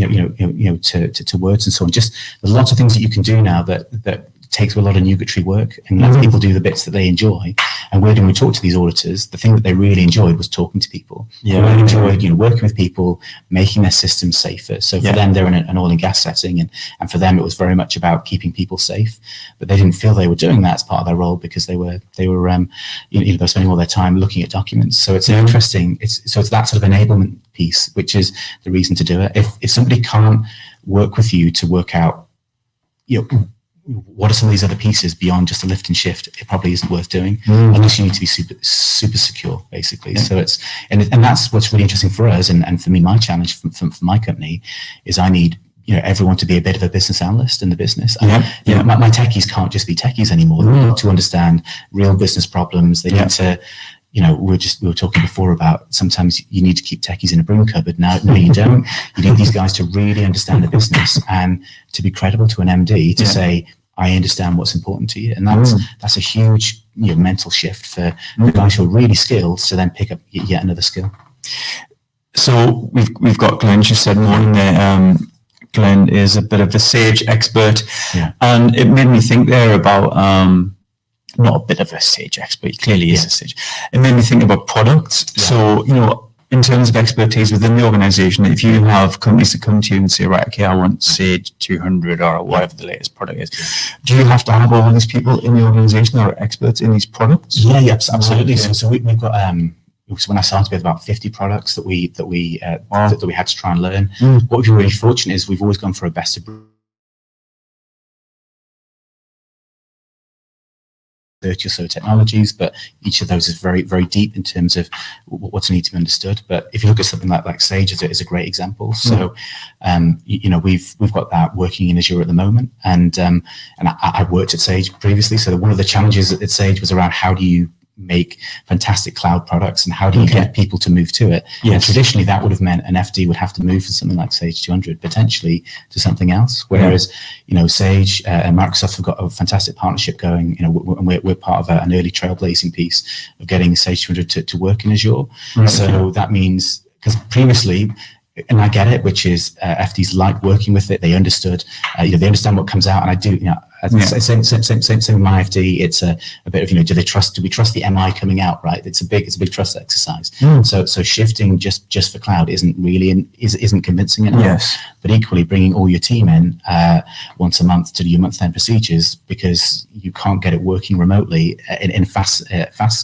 words and so on. Just there's lots of things that you can do now that takes a lot of nugatory work and lets people do the bits that they enjoy. And when we talk to these auditors, the thing that they really enjoyed was talking to people. They really enjoyed, working with people, making their systems safer. So for them, they're in an oil and gas setting, and for them, it was very much about keeping people safe. But they didn't feel they were doing that as part of their role because they were they're spending all their time looking at documents. So it's interesting. It's that sort of enablement piece, which is the reason to do it. If somebody can't work with you to work out, what are some of these other pieces beyond just a lift and shift? It probably isn't worth doing unless you need to be super secure, basically. So it's and that's what's really interesting for us, and for me, my challenge for my company is I need everyone to be a bit of a business analyst in the business. My techies can't just be techies anymore. They need to understand real business problems. They need to. We were talking before about sometimes you need to keep techies in a broom cupboard. No, you don't. You need these guys to really understand the business and to be credible to an MD to say, I understand what's important to you. And that's a huge mental shift for the guys who are really skilled to then pick up yet another skill. So we've got Glenn, just said morning there. Glenn is a bit of a Sage expert. And it made me think there about not a bit of a Sage expert, he clearly is a Sage. It made me think about products. So, in terms of expertise within the organization, if you have companies that come to you and say, right, okay, I want Sage 200 or whatever the latest product is, do you have to have all these people in the organization that are experts in these products? Yeah, absolutely. So we've got, so when I started, we had about 50 products that we had to try and learn. What we've been really fortunate is we've always gone for a best of breed. 30 or so technologies, but each of those is very, very deep in terms of what's needed to be understood. But if you look at something like Sage is a great example. So, we've got that working in Azure at the moment, and I worked at Sage previously. So one of the challenges at Sage was around how do you make fantastic cloud products and how do you get people to move to it? And traditionally that would have meant an FD would have to move from something like Sage 200 potentially to something else, whereas Sage and Microsoft have got a fantastic partnership going, and we're part of an early trailblazing piece of getting Sage 200 to work in Azure. So that means, because previously, and I get it, which is FDs like working with it. They understood, they understand what comes out, and I do, same with my FD. It's a bit of, do we trust the MI coming out, right? It's a big trust exercise. So shifting just for cloud isn't convincing enough. Yes. But equally, bringing all your team in once a month to do your month-end procedures because you can't get it working remotely in fast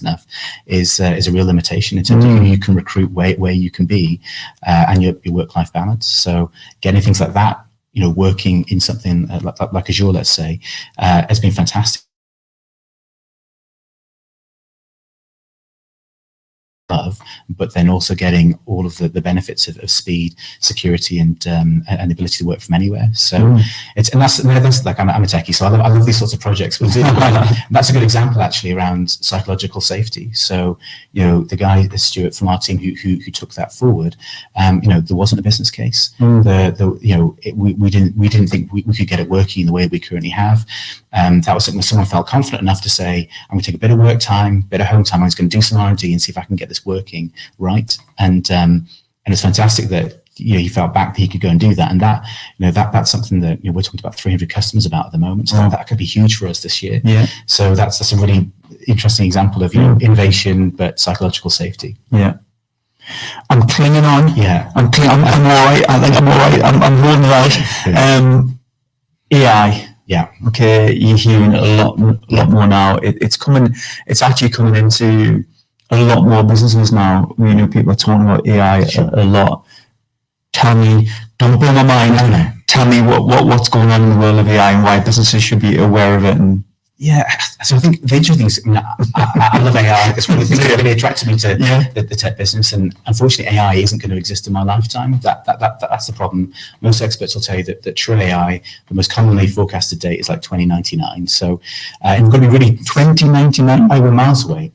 enough is a real limitation in terms of who you can recruit, where you can be, and your work-life balance. So getting things like that, working in something like Azure, let's say, has been fantastic. But then also getting all of the benefits of speed, security, and the ability to work from anywhere. So that's like I'm a techie, so I love these sorts of projects. That's a good example actually around psychological safety. So the guy, Stuart from our team, who took that forward, there wasn't a business case. We didn't think we could get it working in the way we currently have. That was something someone felt confident enough to say, I'm going to take a bit of work time, bit of home time. I'm just going to do some R&D and see if I can get this working right. And it's fantastic that he felt back that he could go and do that. And that that's something that we're talking about 300 customers about at the moment. So that could be huge for us this year. Yeah. So that's a really interesting example of innovation but psychological safety. Yeah. I'm clinging on. Yeah. I'm all right. I think I'm all right. I'm holding out. AI. Yeah. Okay. You're hearing a lot more now. It's actually coming into a lot more businesses now. People are talking about AI a lot. Tell me, don't blow my mind. Tell me what's going on in the world of AI and why businesses should be aware of it. And so I think the interesting thing is, I love AI. It's one of the things that really attracted me to the tech business. And unfortunately, AI isn't going to exist in my lifetime. That's the problem. Most experts will tell you that true AI, the most commonly forecasted date is like 2099. So it's going to be really 2099. We're miles away.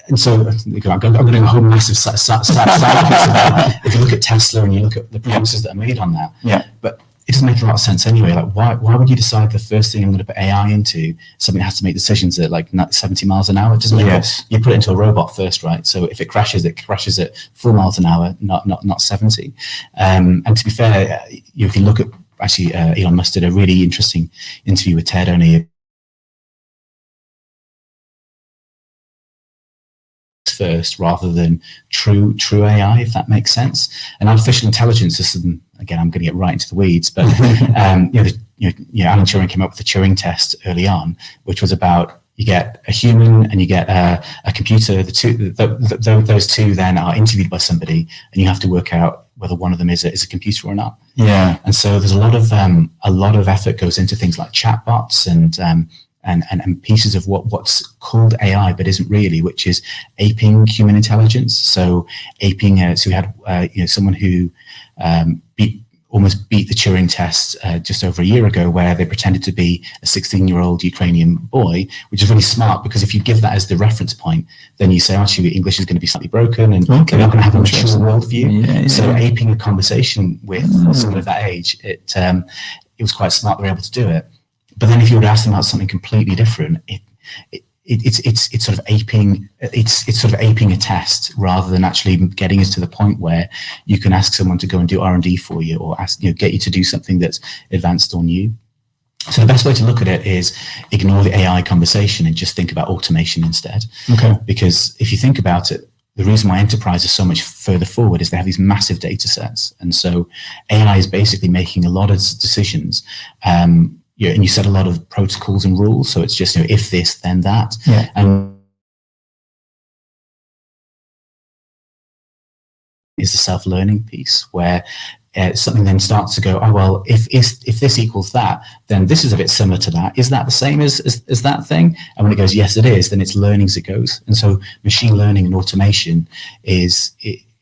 And so I'm going to do a whole massive side about if you look at Tesla and you look at the promises that are made on that. Yeah. But it doesn't make a lot of sense anyway. Like, why would you decide the first thing I'm going to put AI into, something that has to make decisions at like 70 miles an hour? It doesn't make sense. You put it into a robot first, right? So if it crashes at 4 miles an hour, not 70. And to be fair, if you look at, actually, Elon Musk did a really interesting interview with Ted only first rather than true AI, if that makes sense. And artificial intelligence is something, again, I'm going to get right into the weeds, but Alan Turing came up with the Turing test early on, which was about you get a human and you get a computer. Those two then are interviewed by somebody, and you have to work out whether one of them is a computer or not. Yeah. And so there's a lot of effort goes into things like chatbots and pieces of what's called AI but isn't really, which is aping human intelligence. So aping. So we had someone who almost beat the Turing test just over a year ago, where they pretended to be a 16-year-old Ukrainian boy, which is really smart, because if you give that as the reference point, then you say, actually, English is going to be slightly broken and they're not going to have a mature worldview. So aping a conversation with someone of that age, it was quite smart they were able to do it. But then if you were to ask them about something completely different, it's sort of aping. It's sort of aping a test rather than actually getting us to the point where you can ask someone to go and do R&D for you, or get you to do something that's advanced or new. So the best way to look at it is ignore the AI conversation and just think about automation instead. Okay. Because if you think about it, the reason why enterprise is so much further forward is they have these massive data sets, and so AI is basically making a lot of decisions. And you set a lot of protocols and rules, so it's just if this, then that. Yeah. And is the self-learning piece where something then starts to go, oh well, if this equals that, then this is a bit similar to that. Is that the same as that thing? And when it goes, yes, it is, then it's learning as it goes. And so machine learning and automation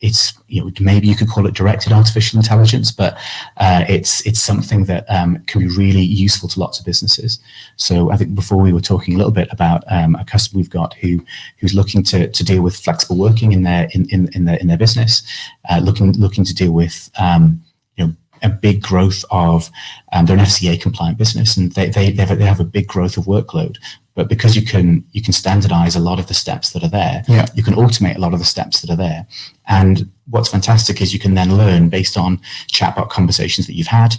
it's maybe you could call it directed artificial intelligence, but it's something that can be really useful to lots of businesses. So I think before we were talking a little bit about a customer we've got who's looking to deal with flexible working in their business, looking to deal with a big growth of they're an FCA compliant business, and they have a big growth of workload. But because you can standardize a lot of the steps that are there, you can automate a lot of the steps that are there. And what's fantastic is you can then learn based on chatbot conversations that you've had,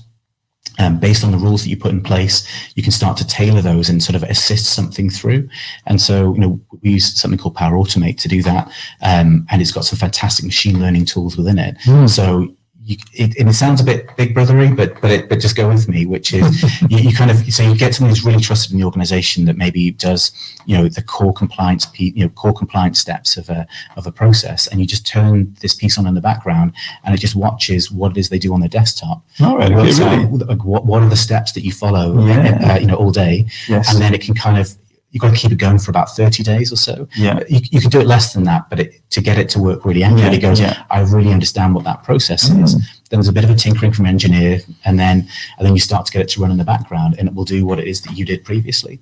based on the rules that you put in place, you can start to tailor those and sort of assist something through. And so, we use something called Power Automate to do that. And it's got some fantastic machine learning tools within it. So it sounds a bit big brothery, but just go with me, which is you get someone who's really trusted in the organization that maybe does the core compliance steps of a process, and you just turn this piece on in the background and it just watches what it is they do on their desktop. Oh, really? What are the steps that you follow all day, and then it can kind of, you've got to keep it going for about 30 days or so. Yeah. You can do it less than that, but to get it to work really annually goes, I really understand what that process is. Then there's a bit of a tinkering from engineer, and then you start to get it to run in the background, and it will do what it is that you did previously.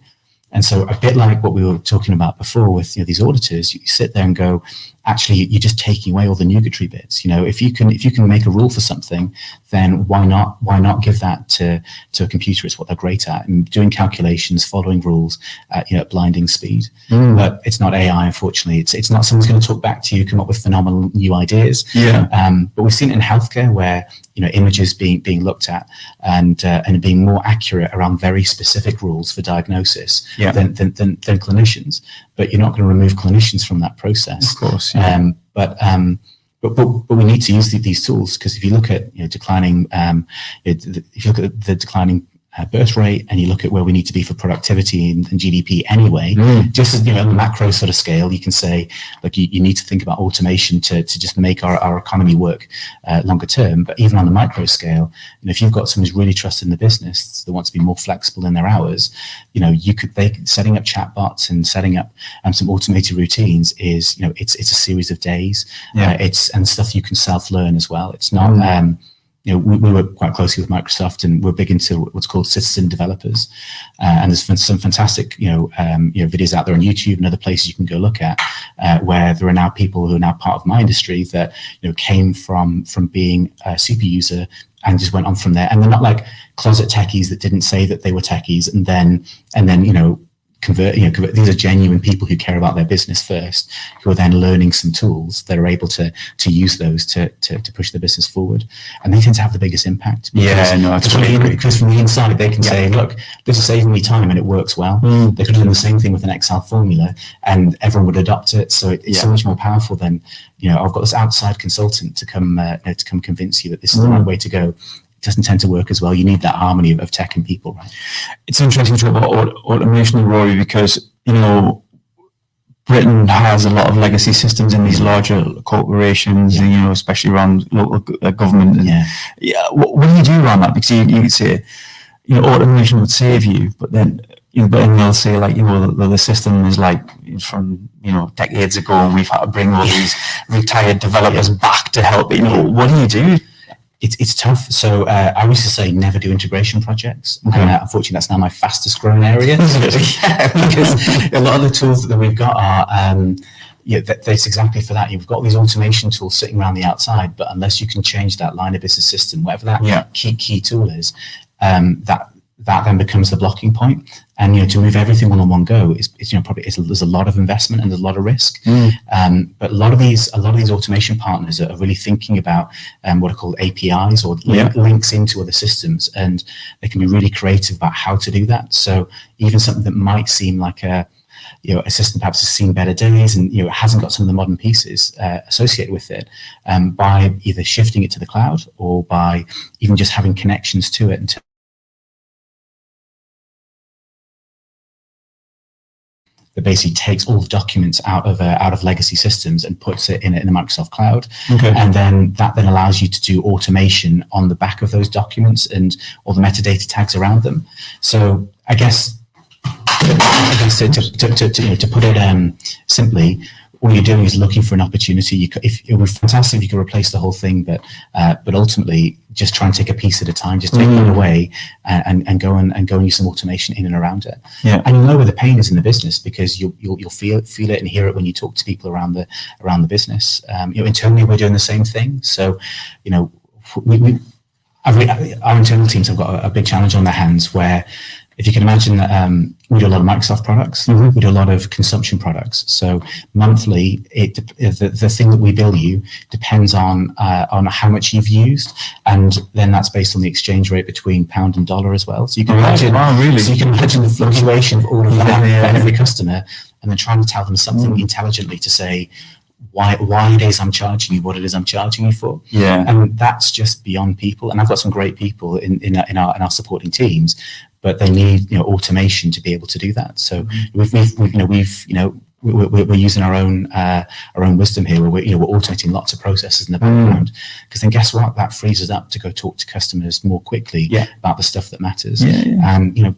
And so a bit like what we were talking about before with these auditors, you sit there and go, actually, you're just taking away all the nugatory bits. If you can make a rule for something, then why not give that to a computer? It's what they're great at, and doing calculations, following rules at blinding speed. But it's not AI, unfortunately. It's not someone's going to talk back to you, come up with phenomenal new ideas. But we've seen it in healthcare where images being looked at and being more accurate around very specific rules for diagnosis than clinicians. But you're not going to remove clinicians from that process. Of course. But we need to use these tools, because if you look at declining, if you look at the declining birth rate, and you look at where we need to be for productivity and GDP anyway, just as on the macro sort of scale, you can say, like, you need to think about automation to just make our economy work longer term. But even on the micro scale, if you've got someone who's really trusted in the business, that wants to be more flexible in their hours, setting up chatbots and setting up some automated routines is, it's a series of days. And stuff you can self-learn as well. It's not we work quite closely with Microsoft, and we're big into what's called citizen developers. And there's some fantastic, videos out there on YouTube and other places you can go look at, where there are now people who are now part of my industry that, came from being a super user and just went on from there. And they're not like closet techies that didn't say that they were techies and then convert. These are genuine people who care about their business first, who are then learning some tools that are able to use those to push the business forward, and they tend to have the biggest impact. Because from the inside they can say, look, this is saving me time and it works well. They could have done the same thing with an Excel formula and everyone would adopt it. So it's so much more powerful than I've got this outside consultant to come convince you that this is the right way to go. Doesn't tend to work as well. You need that harmony of tech and people, right? It's interesting to talk about automation, Rory, because Britain has a lot of legacy systems in these larger corporations, and, especially around local government. And what do you do around that? Because you could say, automation would save you, but then they'll say like, the system is like from, decades ago, and we've had to bring all these retired developers back to help. What do you do? It's tough. So I used to say never do integration projects. Okay. And unfortunately, that's now my fastest growing area. Because a lot of the tools that we've got are, that's exactly for that. You've got these automation tools sitting around the outside, but unless you can change that line of business system, whatever that key tool is, that then becomes the blocking point. And to move everything all in one go there's a lot of investment and there's a lot of risk. But a lot of these automation partners are really thinking about what are called APIs or links into other systems, and they can be really creative about how to do that. So even something that might seem like a system perhaps has seen better days and it hasn't got some of the modern pieces associated with it, by either shifting it to the cloud or by even just having connections to it and that basically takes all the documents out of legacy systems and puts it in the Microsoft Cloud. Okay. And then that allows you to do automation on the back of those documents and all the metadata tags around them. So I guess to put it simply, all you're doing is looking for an opportunity. It would be fantastic if you could replace the whole thing, but ultimately just try and take a piece at a time. Just take it away and go and use some automation in and around it. Yeah. And you'll know where the pain is in the business because you'll feel it and hear it when you talk to people around the business. Internally we're doing the same thing. So our internal teams have got a big challenge on their hands where, if you can imagine that we do a lot of Microsoft products, we do a lot of consumption products. So monthly, the thing that we bill you depends on how much you've used, and then that's based on the exchange rate between pound and dollar as well. So you can imagine, so you can imagine the fluctuation of all of that for every customer, and then trying to tell them something intelligently to say why it is I'm charging you what it is I'm charging you for. Yeah, and that's just beyond people. And I've got some great people in our supporting teams, but they need automation to be able to do that. So we're using our own wisdom here. Where we're automating lots of processes in the background, because then guess what? That frees us up to go talk to customers more quickly about the stuff that matters. And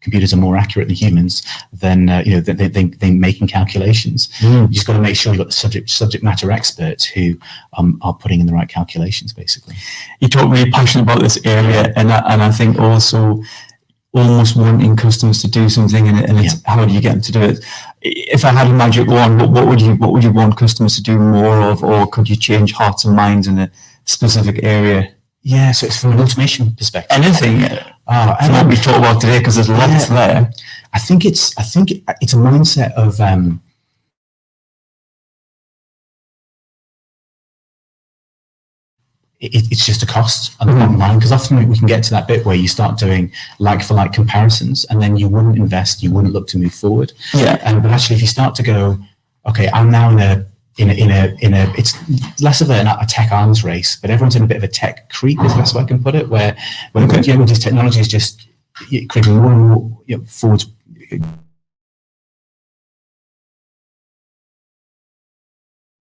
computers are more accurate than humans than they making calculations. You just got to make sure you've got the subject matter experts who are putting in the right calculations. Basically, you talk really passionate about this area, and I think also almost wanting customers to do something, and it's how do you get them to do it? If I had a magic wand, what would you want customers to do more of, or could you change hearts and minds in a specific area? Yeah, so it's from an automation perspective. Anything. From what we've talked about today, because there's lots there. I think it's a mindset of it's just a cost on the bottom line, because often we can get to that bit where you start doing like for like comparisons, and then you wouldn't invest, you wouldn't look to move forward. Yeah. But actually, if you start to go, okay, I'm now in a it's less of a tech arms race, but everyone's in a bit of a tech creep, is the best way I can put it, where this technology is just creeping more and more forward.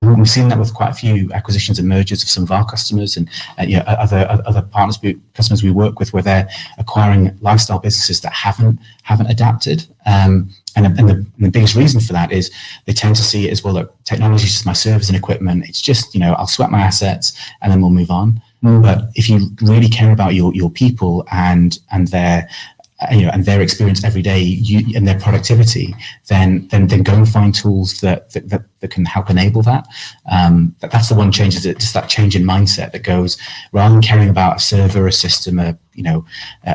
We've seen that with quite a few acquisitions and mergers of some of our customers and other customers we work with, where they're acquiring lifestyle businesses that haven't adapted. And the biggest reason for that is they tend to see it as, well, look, technology is just my service and equipment. It's just, I'll sweat my assets and then we'll move on. But if you really care about your people and their and their experience every day, and their productivity, then go and find tools that can help enable that. That's the one change, is it just that change in mindset that goes, rather than caring about a server, a system, a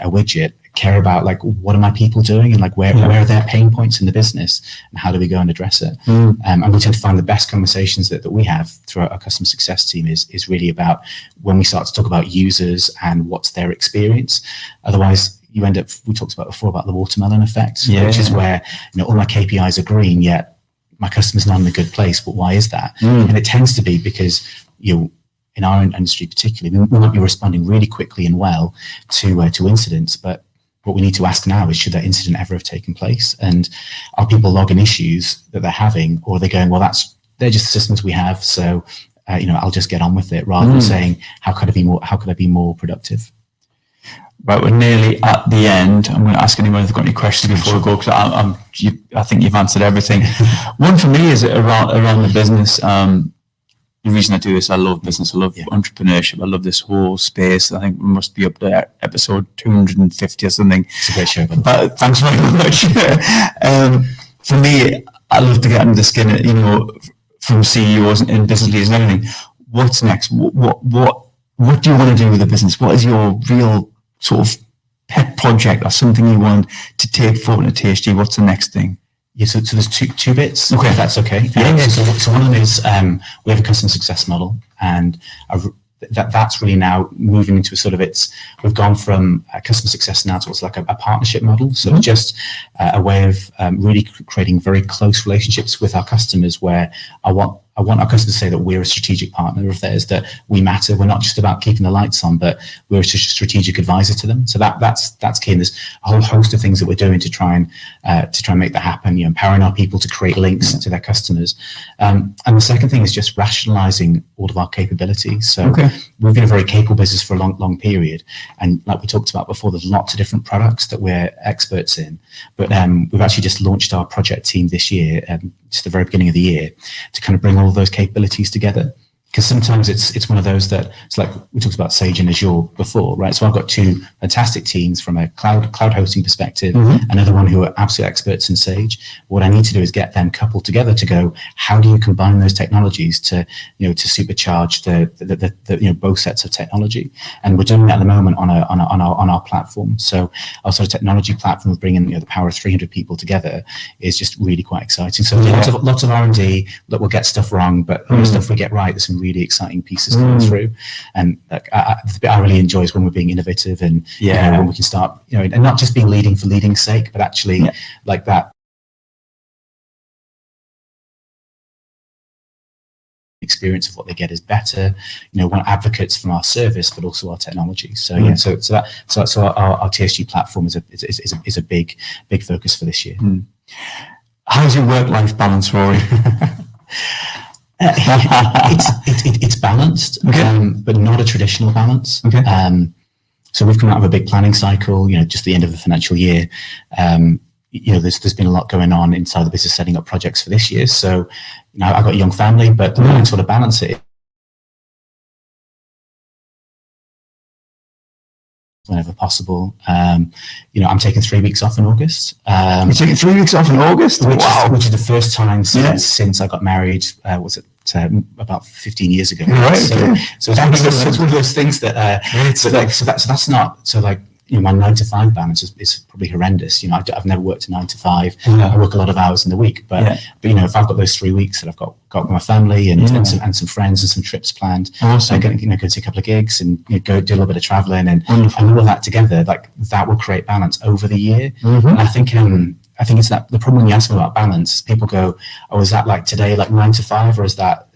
widget, care about like, what are my people doing, and like where are their pain points in the business, and how do we go and address it? And we tend to find the best conversations that we have through our customer success team is really about when we start to talk about users and what's their experience. Otherwise, you end up, we talked about before about the watermelon effect, which is where all my KPIs are green, yet my customer's not in a good place. But why is that? And it tends to be because in our industry particularly, we might be responding really quickly and well to incidents, but what we need to ask now is, should that incident ever have taken place? And are people logging issues that they're having, or are they going, well, they're just the systems we have, so I'll just get on with it, rather than saying, how could I be more productive? Right, we're nearly at the end. I'm going to ask anyone if they've got any questions before we go, because I think you've answered everything. One for me is around the business. The reason I do this, I love business, I love entrepreneurship, I love this whole space. I think we must be up to episode 250 or something. It's a great show, but thanks very much. For me, I love to get under the skin, from CEOs and business leaders and everything. What's next? What do you want to do with the business? What is your real sort of pet project or something you want to take forward to THG? What's the next thing? Yeah, so there's two bits. Okay, if that's okay. So one of them is we have a customer success model, and that's really now moving into we've gone from a customer success now towards like a partnership model. So just a way of really creating very close relationships with our customers, where I want our customers to say that we're a strategic partner of theirs, that we matter. We're not just about keeping the lights on, but we're a strategic advisor to them. So that's key. And there's a whole host of things that we're doing to try and make that happen. Empowering our people to create links to their customers. And the second thing is just rationalizing all of our capabilities. So we've been a very capable business for a long period, and like we talked about before, there's lots of different products that we're experts in. But we've actually just launched our project team this year, just the very beginning of the year, to kind of bring all of those capabilities together. Because sometimes it's one of those that it's like we talked about Sage and Azure before, right? So I've got two fantastic teams from a cloud hosting perspective, another one who are absolute experts in Sage. What I need to do is get them coupled together to go, how do you combine those technologies to supercharge the both sets of technology? And we're doing that at the moment on our platform. So our sort of technology platform of bringing the power of 300 people together is just really quite exciting. So lots of R&D that will get stuff wrong, but the stuff we get right, there's some really exciting pieces coming through. And the bit I really enjoy is when we're being innovative, and when we can start, and not just being leading for leading's sake, but actually like that experience of what they get is better. We're advocates from our service, but also our technology. So our TSG platform is a big focus for this year. How's your work-life balance, Rory? It's balanced, but not a traditional balance. So we've come out of a big planning cycle, just the end of the financial year. There's been a lot going on inside the business, setting up projects for this year. So I've got a young family, but I sort of balance it whenever possible. I'm taking 3 weeks off in August. You're taking 3 weeks off in August? Which is the first time since I got married. Was it about 15 years ago? Right. So it's one of those things that that's not so like. My 9 to 5 balance is probably horrendous. I've never worked a 9 to 5. I work a lot of hours in the week, but if I've got those 3 weeks that I've got with my family and some friends and some trips planned, awesome. Go to a couple of gigs and go do a little bit of traveling and all of that together, like that will create balance over the year. And I think it's that the problem when you ask me about balance, people go, "Oh, is that like today, like 9 to 5, or is that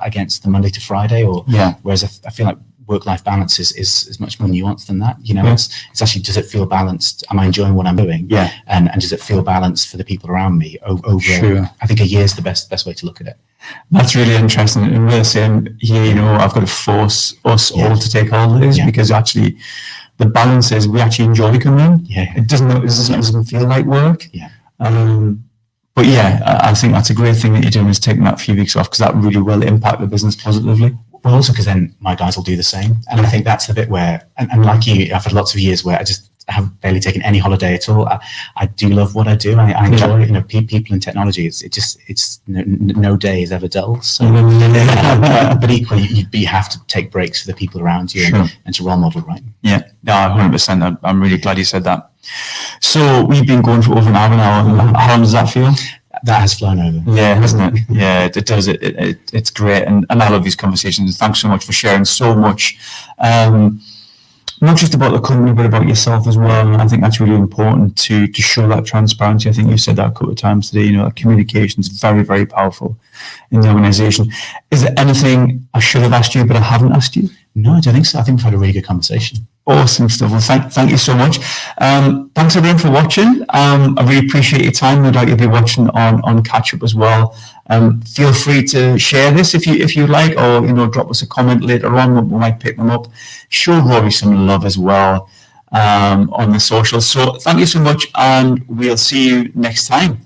against the Monday to Friday?" Or whereas I feel like work-life balance is much more nuanced than that. It's actually, does it feel balanced? Am I enjoying what I'm doing? And does it feel balanced for the people around me? Over, I think a year is the best way to look at it. That's really interesting. And we're saying here, I've got to force us all to take holidays because actually the balance is we actually enjoy coming in. It doesn't feel like work. But I think that's a great thing that you're doing, is taking that few weeks off, because that really will impact the business positively. Well, also because then my guys will do the same. And I think that's the bit where, and like you, I've had lots of years where I have barely taken any holiday at all. I do love what I do. I enjoy, people in technology. It's no day is ever dull. So, but equally, you have to take breaks for the people around you and to role model, right? Yeah, no, 100%. I'm really glad you said that. So we've been going for over an hour now. How does that feel? That has flown over. Yeah, hasn't it? Yeah, it does. It's great. And I love these conversations. Thanks so much for sharing so much. Not just about the company, but about yourself as well. And I think that's really important to show that transparency. I think you said that a couple of times today. Communication is very, very powerful. in the organisation. Is there anything I should have asked you but I haven't asked you? No, I don't think so. I think we've had a really good conversation. Awesome stuff. Well, thank you so much. Thanks everyone for watching. I really appreciate your time. No doubt you'll be watching on Catch Up as well. Feel free to share this if you like, or drop us a comment later on. We might pick them up. Show Rory some love as well on the socials. So thank you so much, and we'll see you next time.